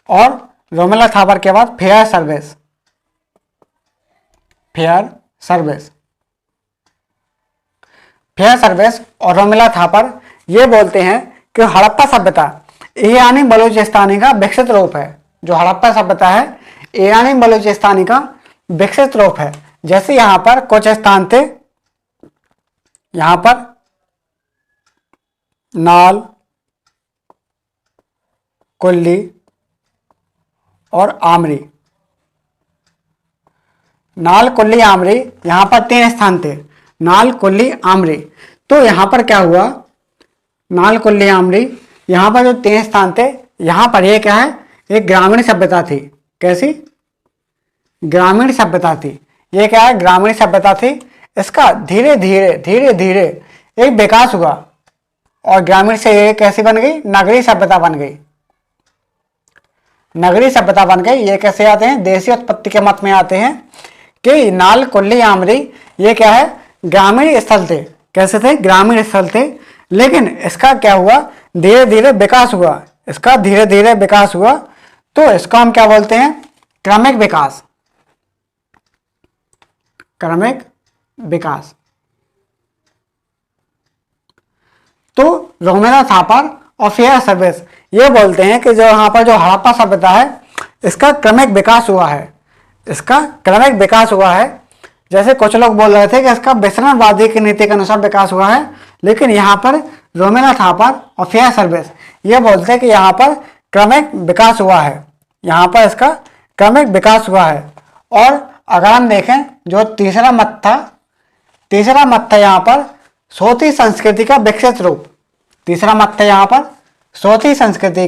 और रोमिला थापर के बाद फेयर सर्विस और रोमिला थापर, ये बोलते हैं कि हड़प्पा सभ्यता ईरानी बलूचिस्तानी का विकसित रूप है। जो हड़प्पा सभ्यता है ईरानी बलूचिस्तानी का विकसित रूप है। जैसे यहां पर कुछ स्थान थे, यहां पर नाल, कुल्ली और आमरी। नाल, कुल्ली, आमरी, यहां पर 3 स्थान थे, नाल, कुल्ली, आमरी। तो यहां पर क्या हुआ, नाल, कुल्ली, आमरी, यहां पर जो 3 स्थान थे, यहां पर ये क्या है, एक ग्रामीण सभ्यता थी। कैसी? ग्रामीण सभ्यता थी। ये क्या है, ग्रामीण सभ्यता थी। इसका धीरे धीरे एक विकास हुआ और ग्रामीण से ये कैसी बन गई, नगरीय सभ्यता बन गई। नगरीय सभ्यता बन गई। ये कैसे आते हैं, देशी उत्पत्ति के मत में आते हैं कि नाल, कुल्ली, आमरी ये क्या है, ग्रामीण स्थल थे। कैसे थे, ग्रामीण स्थल थे। लेकिन इसका क्या हुआ, धीरे धीरे विकास हुआ। इसका धीरे धीरे विकास हुआ। तो इसको हम क्या बोलते हैं, क्रमिक विकास। क्रमिक विकास। तो रोमेला थापर और फेयर सर्विस ये बोलते हैं कि जो यहाँ पर जो हड़प्पा सभ्यता है इसका क्रमिक विकास हुआ है। इसका क्रमिक विकास हुआ है। जैसे कुछ लोग बोल रहे थे कि इसका विसरणवादी की नीति के अनुसार विकास हुआ है, लेकिन यहाँ पर रोमेला थापर और फेयर सर्विस ये बोलते हैं कि यहाँ पर क्रमिक विकास हुआ है। यहाँ पर इसका क्रमिक विकास हुआ है। और अगर हम देखें जो तीसरा मत था यहाँ पर सोथी संस्कृति का विकसित रूप। तीसरा मत था यहाँ पर सोथी संस्कृति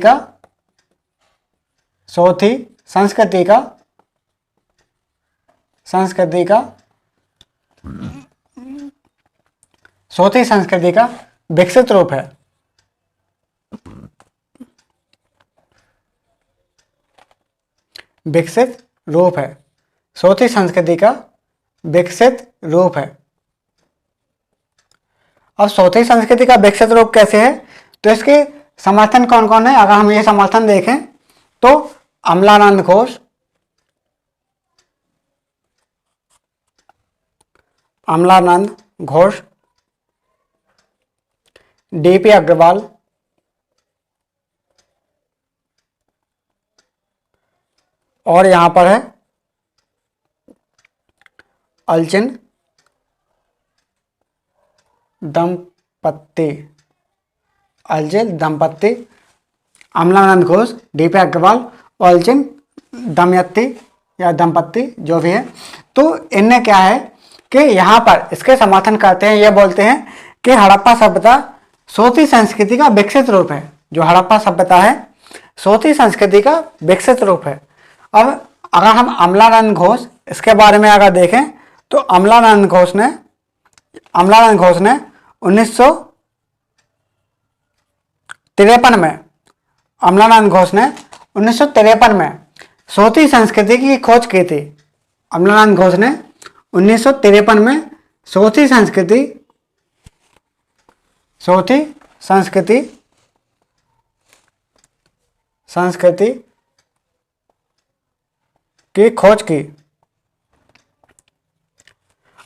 का विकसित रूप है। विकसित रूप है। सोथी संस्कृति का विकसित रूप है। अब सोथी संस्कृति का विकसित रूप कैसे है, तो इसके समर्थन कौन कौन है। अगर हम ये समर्थन देखें तो अमलानंद घोष, डीपी अग्रवाल, और यहां पर है अल्चिन दंपत्ति, अमलानंद घोष, डीपी अग्रवाल और अल्चिन दमयत्ती या दंपत्ति जो भी है। तो इनने क्या है कि यहाँ पर इसके समर्थन करते हैं। ये बोलते हैं कि हड़प्पा सभ्यता सोथी संस्कृति का विकसित रूप है। जो हड़प्पा सभ्यता है सोथी संस्कृति का विकसित रूप है। अब अगर हम अमलानंद घोष इसके बारे में अगर देखें तो अमलानंद घोष ने 1953 में सोथी संस्कृति की खोज की थी। अमलानंद घोष ने 1953 में सोथी संस्कृति की खोज की।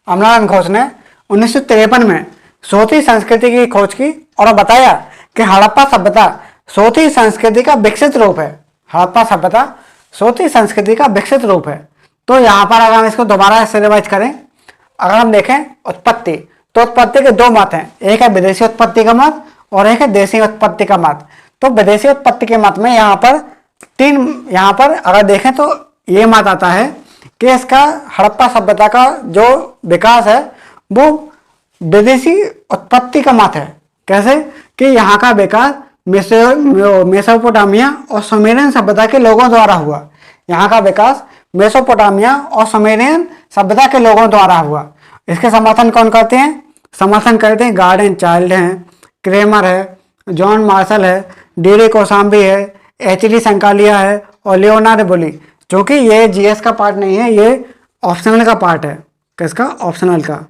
अमलानंद घोष ने 1953 में सोथी संस्कृति की खोज की और बताया कि हड़प्पा सभ्यता सोथी संस्कृति का विकसित रूप है। हड़प्पा सभ्यता सोथी संस्कृति का विकसित रूप है। तो यहाँ पर अगर हम इसको दोबारा से रिवाइज करें, अगर हम देखें उत्पत्ति, तो उत्पत्ति के 2 मत हैं, एक है विदेशी उत्पत्ति का मत और एक है देशी उत्पत्ति का मत। तो विदेशी उत्पत्ति के मत में यहाँ पर अगर देखें तो ये मत आता है कि इसका हड़प्पा सभ्यता का जो विकास है वो विदेशी उत्पत्ति का मत है। कैसे कि यहाँ का विकास मेसोपोटामिया और सुमेरियन सभ्यता के लोगों द्वारा हुआ। यहाँ का विकास मेसोपोटामिया और सुमेरियन सभ्यता के लोगों द्वारा हुआ। इसके समर्थन कौन करते हैं? समर्थन करते हैं गार्डन चाइल्ड हैं, क्रेमर है, जॉन मार्शल है, डी कोसाम्बी है, एच.डी. संकालिया है और लियोनार्ड बुली। जो कि ये जीएस का पार्ट नहीं है, ये ऑप्शनल का पार्ट है। किसका? ऑप्शनल का।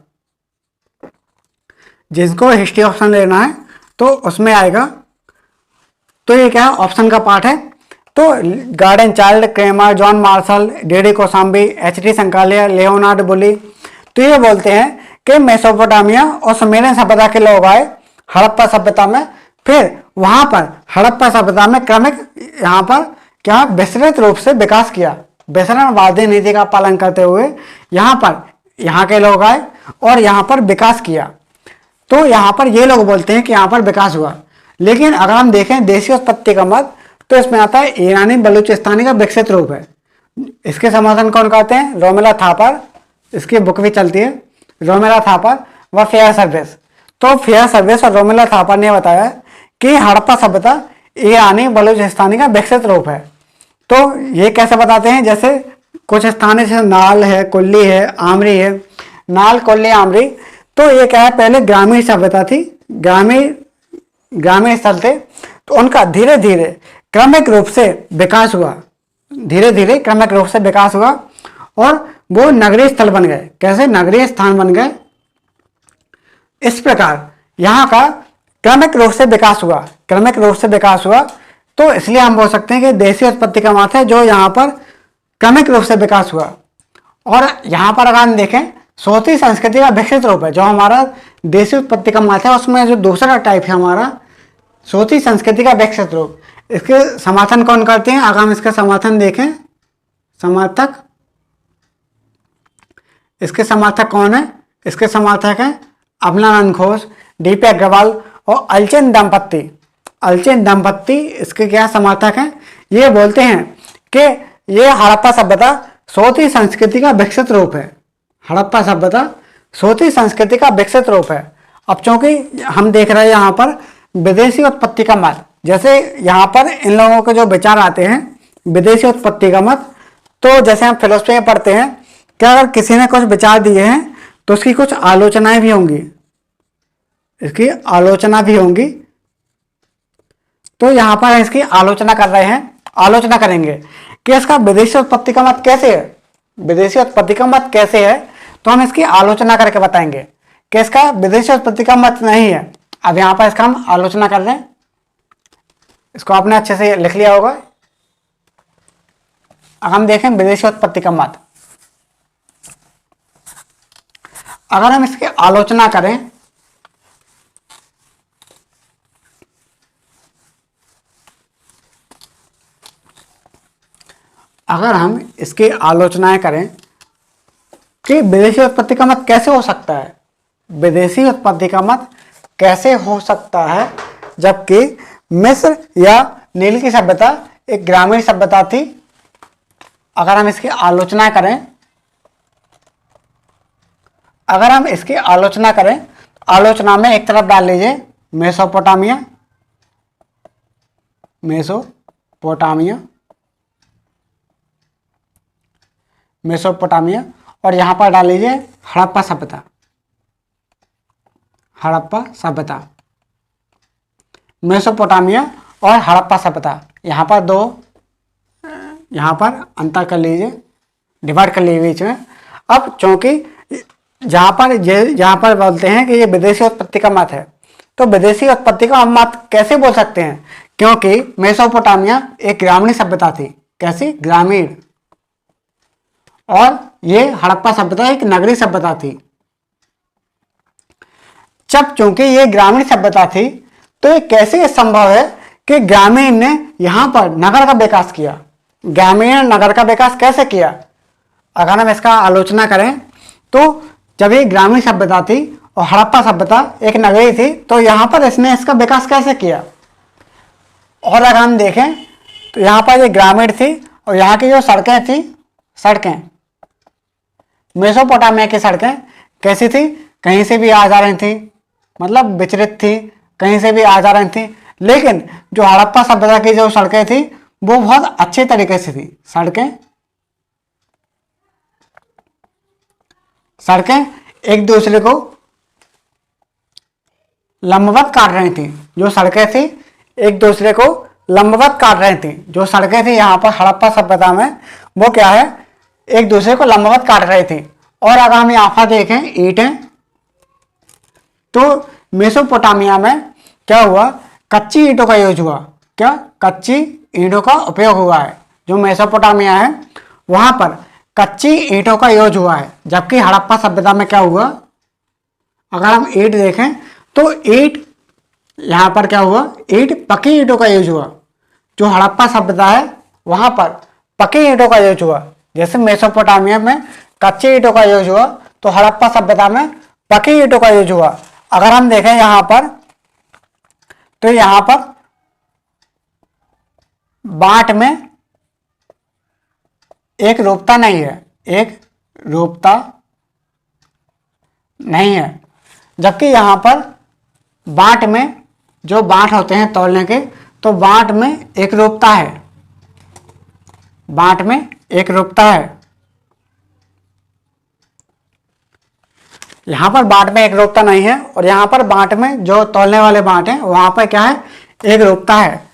जिसको हिस्ट्री ऑप्शन लेना है तो उसमें आएगा। तो ये क्या है? ऑप्शन का पार्ट है। तो Gordon Childe, Kramer, John Marshall, D Kosambi, H D. Sankalia, Leonard Woolley, तो ये बोलते हैं कि मेसोपोटामिया और सुमेरियन सभ्यता के लोग आए हड़प्पा सभ्यता में। फिर वहां पर हड़प्पा सभ्यता में क्रमिक यहाँ पर क्या विस्तृत रूप से विकास किया। विसरणवादी नीति का पालन करते हुए यहाँ पर यहाँ के लोग आए और यहाँ पर विकास किया। तो यहाँ पर ये लोग बोलते हैं कि यहाँ पर विकास हुआ। लेकिन अगर हम देखें देशी उत्पत्ति का मत, तो इसमें आता है ईरानी बलूचिस्तानी का विकसित रूप है। इसके समर्थन कौन करते हैं? रोमिला थापर, इसकी बुक भी चलती है, रोमिला थापर व फेयर सर्विस। तो फेयर सर्विस और रोमिला थापर ने बताया कि हड़प्पा सभ्यता ईरानी बलूचिस्तानी का विकसित रूप है। तो ये कैसे बताते हैं? जैसे कुछ स्थान जैसे नाल है, कुल्ली है, आमरी है। नाल, कुल्ली, आमरी, तो ये क्या है, पहले ग्रामीण सभ्यता थी, ग्रामीण स्थल थे। तो उनका धीरे धीरे क्रमिक रूप से विकास हुआ, धीरे धीरे क्रमिक रूप से विकास हुआ और वो नगरीय स्थल बन गए। कैसे? नगरीय स्थान बन गए। इस प्रकार यहाँ का क्रमिक रूप से विकास हुआ, क्रमिक रूप से विकास हुआ। तो इसलिए हम बोल सकते हैं कि देशी उत्पत्ति का मत है जो यहाँ पर क्रमिक रूप से विकास हुआ। और यहाँ पर अगर हम देखें सोती संस्कृति का विकसित रूप है, जो हमारा देशी उत्पत्ति का मत है उसमें जो दूसरा टाइप है हमारा सोती संस्कृति का विकसित रूप। इसके समर्थन कौन करते हैं? अगर हम इसका समर्थन देखें, समर्थक, इसके समर्थक कौन है? इसके समर्थक हैं अमलानंद घोष, डीपी अग्रवाल और अलचंद दंपत्ति। अलचंद दंपत्ति इसके क्या समर्थक हैं? ये बोलते हैं कि ये हड़प्पा सभ्यता सोती संस्कृति का विकसित रूप है। हड़प्पा सभ्यता सोती संस्कृति का विकसित रूप है। अब चूंकि हम देख रहे हैं यहाँ पर विदेशी उत्पत्ति का मत, जैसे यहाँ पर इन लोगों के जो विचार आते हैं विदेशी उत्पत्ति का मत, तो जैसे हम फिलोसफी में पढ़ते हैं कि अगर किसी ने कुछ विचार दिए हैं तो उसकी कुछ आलोचनाएं भी होंगी, इसकी आलोचना भी होंगी। तो यहाँ पर इसकी आलोचना कर रहे हैं, आलोचना करेंगे कि इसका विदेशी उत्पत्ति का मत कैसे है, विदेशी उत्पत्ति का मत कैसे है। तो हम इसकी आलोचना करके बताएंगे कि इसका विदेशी उत्पत्ति का मत नहीं है। अब यहाँ पर इसका हम आलोचना कर रहे हैं, इसको आपने अच्छे से लिख लिया होगा। अब हम देखें विदेशी उत्पत्ति का मत, अगर हम इसकी आलोचना करें अगर हम इसकी आलोचनाएं करें कि विदेशी उत्पत्ति का मत कैसे हो सकता है, विदेशी उत्पत्ति का मत कैसे हो सकता है, जबकि मिस्र या नील की सभ्यता एक ग्रामीण सभ्यता थी। अगर हम इसकी आलोचना करें, अगर हम इसकी आलोचना करें, आलोचना में एक तरफ डाल लीजिए मेसोपोटामिया, मेसोपोटामिया, मेसोपोटामिया, और यहां पर डाल लीजिए हड़प्पा सभ्यता, हड़प्पा सभ्यता, मेसोपोटामिया और हड़प्पा सभ्यता। यहाँ पर दो, यहाँ पर अंतर कर लीजिए, डिवाइड कर लीजिए बीच में। अब चूंकि जहाँ पर बोलते हैं कि ये विदेशी उत्पत्ति का मत है, तो विदेशी उत्पत्ति का हम मत कैसे बोल सकते हैं? क्योंकि मेसोपोटामिया एक ग्रामीण सभ्यता थी। कैसी? ग्रामीण। और ये हड़प्पा सभ्यता एक नगरीय सभ्यता थी। जब चूंकि ये ग्रामीण सभ्यता थी तो ये कैसे संभव है कि ग्रामीण ने यहां पर नगर का विकास किया? ग्रामीण नगर का विकास कैसे किया? अगर हम इसका आलोचना करें तो जब ये ग्रामीण सभ्यता थी और हड़प्पा सभ्यता एक नगरीय थी, तो यहां पर इसने इसका विकास कैसे किया? और अगर हम देखें तो यहां पर ये ग्रामीण थी और यहाँ की जो सड़कें थी, सड़कें मेसोपोटामिया की सड़कें कैसी थी? कहीं से भी आ जा रही थी, मतलब विचलित थी, कहीं से भी आ जा रही थी। लेकिन जो हड़प्पा सभ्यता की जो सड़कें थी वो बहुत अच्छे तरीके से थी। सड़कें एक दूसरे को लंबवत काट रही थी। जो सड़कें थी एक दूसरे को लंबवत काट रही थी। जो सड़कें थी यहाँ पर हड़प्पा सभ्यता में, वो क्या है? एक दूसरे को लंबवत काट रही थी। और अगर हम यहाँ पर देखें ईंटें, तो मेसोपोटामिया में क्या हुआ? कच्ची ईंटों का यूज हुआ। क्या? कच्ची ईंटों का उपयोग हुआ है। जो मेसोपोटामिया है वहां पर कच्ची ईंटों का यूज हुआ है, जबकि हड़प्पा सभ्यता में क्या हुआ? अगर हम ईंट देखें तो ईंट यहाँ पर क्या हुआ, ईंट पकी ईंटों का यूज हुआ। जो हड़प्पा सभ्यता है वहां पर पकी ईंटों का यूज हुआ। जैसे मेसोपोटामिया में कच्ची ईंटों का यूज हुआ, तो हड़प्पा सभ्यता में पकी ईंटों का यूज हुआ। अगर हम देखें यहाँ पर, तो यहाँ पर बांट में एक रूपता नहीं है, एक रूपता नहीं है, जबकि यहाँ पर बांट में जो बांट होते हैं तौलने के, तो बांट में एक रूपता है, बांट में एक रूपता है। यहां पर बांट में एक रूपता नहीं है, और यहां पर बांट में जो तौलने वाले बांट हैं वहां पर क्या है, एक रूपता है।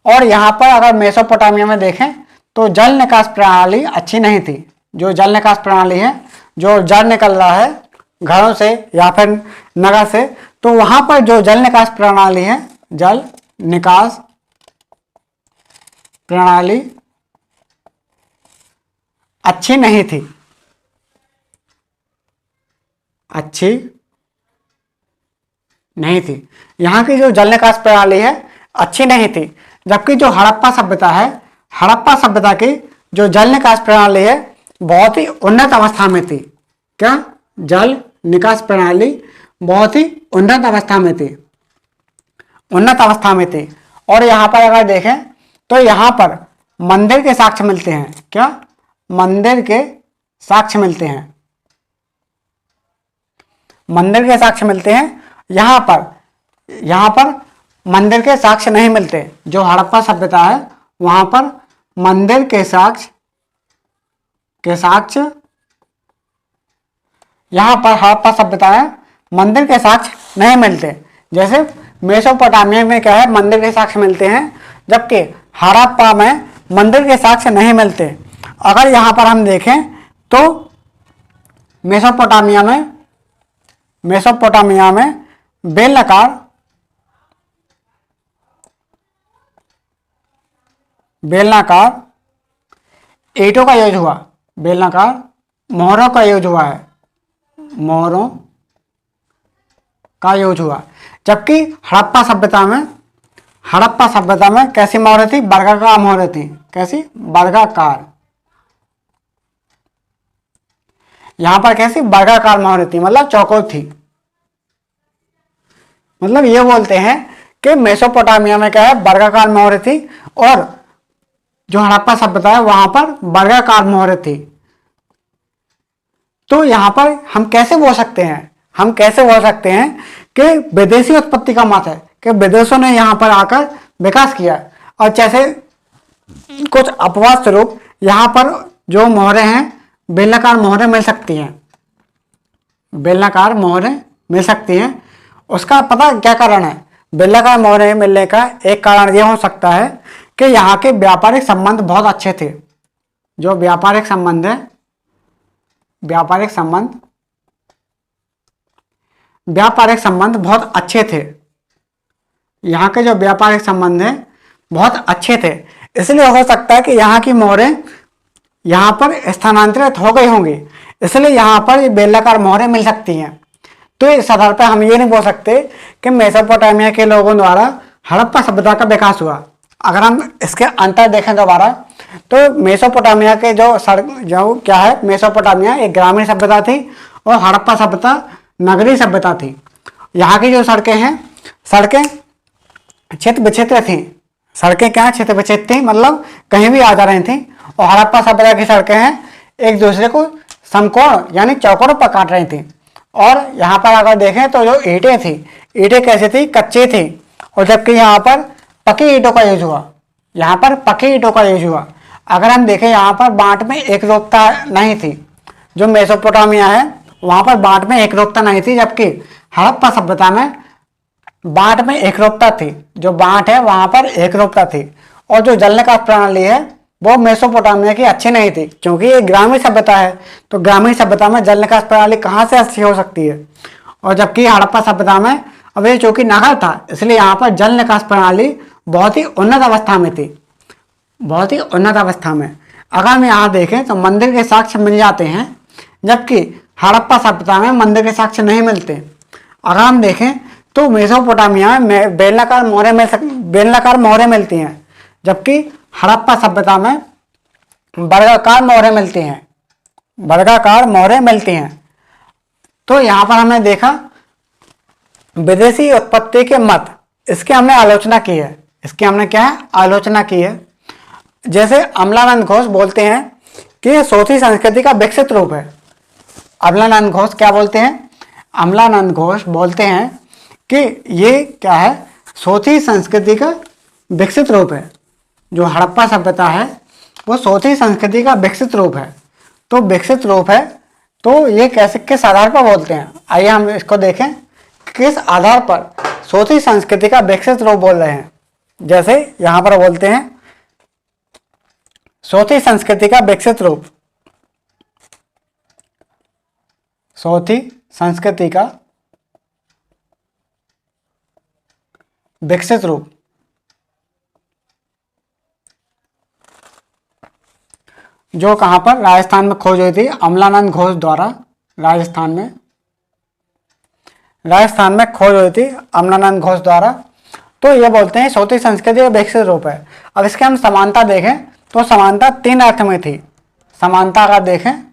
और यहां पर अगर मेसोपोटामिया में देखें तो जल निकास प्रणाली अच्छी नहीं थी। जो जल निकास प्रणाली है, जो जल निकल रहा है घरों से या फिर नगर से, तो वहां पर जो जल निकास प्रणाली है, जल निकास प्रणाली अच्छी नहीं थी, अच्छी नहीं थी। यहाँ की जो जल निकास प्रणाली है अच्छी नहीं थी, जबकि जो हड़प्पा सभ्यता है, हड़प्पा सभ्यता की जो जल निकास प्रणाली है बहुत ही उन्नत अवस्था में थी। क्या, जल निकास प्रणाली बहुत ही उन्नत अवस्था में थी, उन्नत अवस्था में थी। और यहाँ पर अगर देखें तो यहाँ पर मंदिर के साक्ष्य मिलते हैं। क्या, मंदिर के साक्ष्य मिलते हैं, मंदिर के साक्ष्य मिलते हैं। यहाँ पर मंदिर के साक्ष्य नहीं मिलते। जो हड़प्पा सभ्यता है वहां पर मंदिर के साक्ष्य यहाँ पर हड़प्पा सभ्यता है मंदिर के साक्ष्य नहीं मिलते। जैसे मेसोपोटामिया में क्या है, मंदिर के साक्ष्य मिलते हैं, जबकि हड़प्पा में मंदिर के साक्ष्य नहीं मिलते। अगर यहाँ पर हम देखें तो मेसोपोटामिया में बेलनाकार ईंटों का यूज हुआ, बेलनाकार मोहरों का यूज हुआ है, मोहरों का यूज हुआ। जबकि हड़प्पा सभ्यता में कैसी मोहरें थी, वर्गाकार मोहरें थी। कैसी, वर्गाकार। यहां पर कैसी, वर्गाकार मोहरें थी, मतलब चौकोर थी। मतलब ये बोलते हैं कि मेसोपोटामिया में क्या है, वर्गाकार मोहरें थी, और जो हड़प्पा सभ्यता है वहां पर वर्गाकार मोहरें थी। तो यहां पर हम कैसे बोल सकते हैं कि विदेशी उत्पत्ति का मत है, कि विदेशों ने यहां पर आकर विकास किया। और जैसे कुछ अपवाद स्वरूप यहां पर जो मोहरें हैं, बेलनाकार मोहरें मिल सकती हैं, बेलनाकार मोहरें मिल सकती हैं। उसका पता क्या कारण है? बेलनाकार मोहरें मिलने का एक कारण यह हो सकता है कि यहाँ के व्यापारिक संबंध बहुत अच्छे थे। जो व्यापारिक संबंध है, व्यापारिक संबंध बहुत अच्छे थे। यहाँ के जो व्यापारिक संबंध हैं बहुत अच्छे थे, इसलिए हो सकता है कि यहाँ की मोहरें यहाँ पर स्थानांतरित हो गई होंगी, इसलिए यहाँ पर ये बेलनाकार मोहरें मिल सकती हैं। तो इस आधार पर हम ये नहीं बोल सकते कि मेसोपोटामिया के लोगों द्वारा हड़प्पा सभ्यता का विकास हुआ। अगर हम इसके अंतर देखें दोबारा, तो मेसोपोटामिया के जो क्या है, मेसोपोटामिया एक ग्रामीण सभ्यता थी और हड़प्पा सभ्यता नगरीय सभ्यता थी। यहाँ की जो सड़कें हैं, सड़कें क्षेत्र विक्षेत्र थी। सड़कें क्या, क्षेत्र विक्षेत्र थी, मतलब कहीं भी आ जा रही थी। और हड़प्पा सभ्यता की सड़कें हैं एक दूसरे को समकोण यानी चौकोरों पर काट रही थी। और यहाँ पर अगर देखें तो जो ईंटें थी, ईंटें कैसी थी, कच्ची थी। और जबकि यहाँ पर पकी ईंटों का यूज हुआ, यहाँ पर पकी ईंटों का यूज हुआ। अगर हम देखें यहाँ पर बांट में एक रूपता नहीं थी। जो मेसोपोटामिया है वहाँ पर बांट में एक रूपता नहीं थी, जबकि हड़प्पा सभ्यता में बांट में एक रूपता थी। जो बांट है वहाँ पर एक रूपता थी। और जो जल निकास प्रणाली है वो मेसोपोटामिया की अच्छी नहीं थी, क्योंकि ये ग्रामीण सभ्यता है। तो ग्रामीण सभ्यता में जल निकास प्रणाली कहाँ से अच्छी हो सकती है? और जबकि हड़प्पा सभ्यता में, अब ये चूंकि नगर था इसलिए यहाँ पर जल निकास प्रणाली बहुत ही उन्नत अवस्था में थी, बहुत ही उन्नत अवस्था में। अगर हम यहाँ देखें तो मंदिर के साक्ष्य मिल जाते हैं, जबकि हड़प्पा सभ्यता में मंदिर के साक्ष्य नहीं मिलते। अगर हम देखें तो मेसोपोटामिया में बेलनाकार मोहरें मिलती हैं, जबकि हड़प्पा सभ्यता में वर्गाकार मोहरें मिलती हैं। तो यहाँ पर हमने देखा विदेशी उत्पत्ति के मत, इसकी हमने आलोचना की है। इसकी हमने क्या है, आलोचना की है। जैसे अमलानंद घोष बोलते हैं कि यह सोथी संस्कृति का विकसित रूप है। अमलानंद घोष क्या बोलते हैं? अमलानंद घोष बोलते हैं कि ये क्या है, सोथी संस्कृति का विकसित रूप है। जो हड़प्पा सभ्यता है वो सोथी संस्कृति का विकसित रूप है। तो विकसित रूप है, तो ये कैसे, किस आधार पर बोलते हैं? आइए हम इसको देखें, किस आधार पर सोथी संस्कृति का विकसित रूप बोल रहे हैं। जैसे यहां पर बोलते हैं सोथी संस्कृति का विकसित रूप, सोथी संस्कृति का विकसित रूप। जो कहां पर, राजस्थान में खोज हुई थी अमलानंद घोष द्वारा। राजस्थान में खोज हुई थी अमलानंद घोष द्वारा। तो ये बोलते हैं सोथी संस्कृति का विकसित रूप है। अब इसके हम समानता देखें तो समानता 3 अर्थ में थी। समानता अगर देखें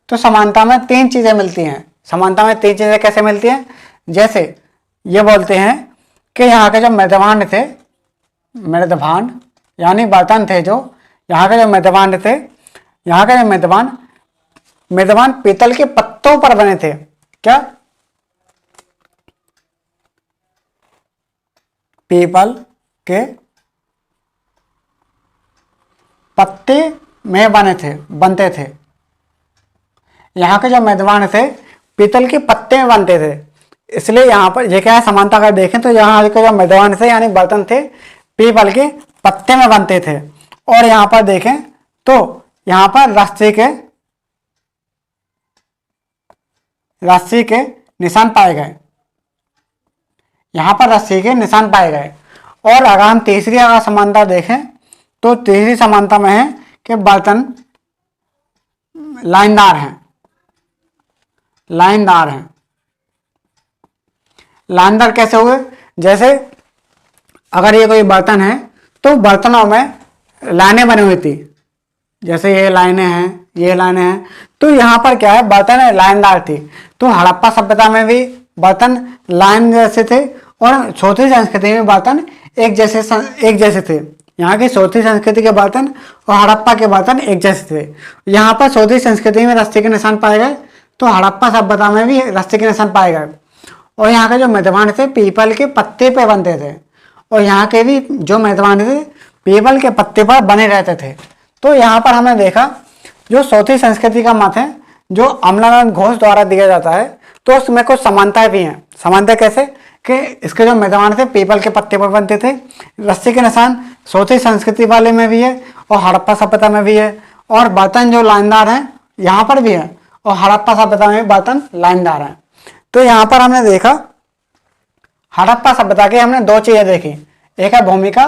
तो समानता में 3 चीजें मिलती हैं। समानता में 3 चीजें कैसे मिलती हैं? जैसे ये बोलते हैं कि यहाँ के जो मेजबान थे, मेजबान यानी बर्तन थे, जो यहाँ के जो मेजबान थे, यहाँ के जो मेजबान पीतल के पत्तों पर बने थे। क्या? पीपल के पत्ते में बनते थे। यहाँ के जो मेजबान थे पीतल के पत्ते में बनते थे। इसलिए यहाँ पर ये क्या है, समानता अगर देखें तो यहाँ के जो मेजबान थे यानी बर्तन थे, पीपल के पत्ते में बनते थे। और यहाँ पर देखें तो यहाँ पर रस्सी के निशान पाए गए। यहाँ पर रस्सी के निशान पाए गए। और अगर हम तीसरी समानता देखें तो तीसरी समानता में है कि बर्तन लाइनदार हैं। लाइनदार कैसे हुए? जैसे अगर ये कोई बर्तन है तो बर्तनों में लाइनें बनी हुई थी, जैसे ये लाइनें हैं, तो यहाँ पर क्या है, बर्तन लाइनदार थी। तो हड़प्पा सभ्यता में भी बर्तन लाइन जैसे थे और सोथी संस्कृति में बर्तन एक जैसे थे। यहाँ की सोथी संस्कृति के बर्तन और हड़प्पा के बर्तन एक जैसे थे। यहाँ पर सोथी संस्कृति में रस्सी के निशान पाए गए, तो हड़प्पा सभ्यता में भी रस्सी के निशान पाए गए। और यहाँ के जो मेजबान थे पीपल के पत्ते पे बनते थे, और यहाँ के भी जो मेजबान थे पीपल के पत्ते पर बने रहते थे। तो यहाँ पर हमने देखा जो सोथी संस्कृति का मत है जो अमलानंद घोष द्वारा दिया जाता है, तो उसमें कुछ समानताएं भी हैं। समानता कैसे कि इसके जो मेजबान थे पीपल के पत्ते पर बनते थे, रस्सी के निशान सोथी संस्कृति वाले में भी है और हड़प्पा सभ्यता में भी है, और बर्तन जो लाइनदार हैं यहाँ पर भी है और हड़प्पा सभ्यता में बर्तन लाइनदार हैं। तो यहाँ पर हमने देखा हड़प्पा सभ्यता की हमने 2 चीजें देखी, एक है भूमिका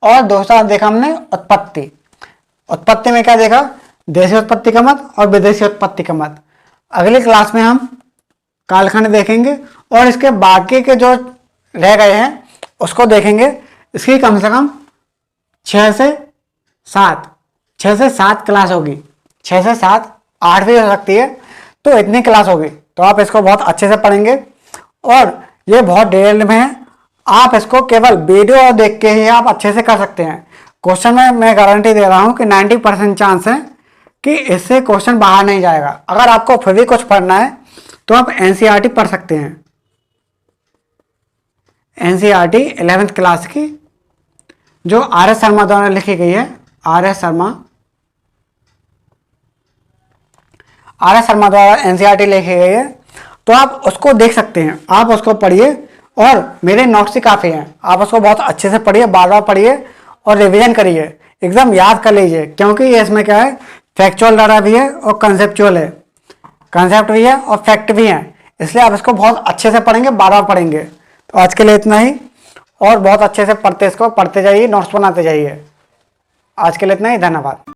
और दूसरा देखा हमने उत्पत्ति। उत्पत्ति में क्या देखा? देशी उत्पत्ति का मत और विदेशी उत्पत्ति का मत। अगली क्लास में हम कालखंड देखेंगे और इसके बाकी के जो रह गए हैं उसको देखेंगे। इसकी कम से कम 6 से 7 क्लास होगी, 6 से 7, 8 भी हो सकती है। तो इतनी क्लास होगी, तो आप इसको बहुत अच्छे से पढ़ेंगे और ये बहुत डिटेल में है। आप इसको केवल वीडियो देख के ही आप अच्छे से कर सकते हैं। क्वेश्चन में मैं गारंटी दे रहा हूं कि 90% चांस है कि इससे क्वेश्चन बाहर नहीं जाएगा। अगर आपको फिर भी कुछ पढ़ना है तो आप एनसीईआरटी पढ़ सकते हैं। एनसीईआरटी 11th क्लास की जो आर.एस. शर्मा द्वारा लिखी गई है, आर.एस. शर्मा द्वारा एनसीईआरटी लिखी गई है, तो आप उसको देख सकते हैं। आप उसको पढ़िए और मेरे नोट्स ही काफ़ी हैं। आप उसको बहुत अच्छे से पढ़िए, बार बार पढ़िए और रिवीजन करिए, एकदम याद कर लीजिए, क्योंकि ये इसमें क्या है, फैक्चुअल डाटा भी है और कंसेप्चुअल है, कंसेप्ट भी है और फैक्ट भी है। इसलिए आप इसको बहुत अच्छे से पढ़ेंगे, बार बार पढ़ेंगे। तो आज के लिए इतना ही, और बहुत अच्छे से इसको पढ़ते जाइए, नोट्स बनाते जाइए। आज के लिए इतना ही, धन्यवाद।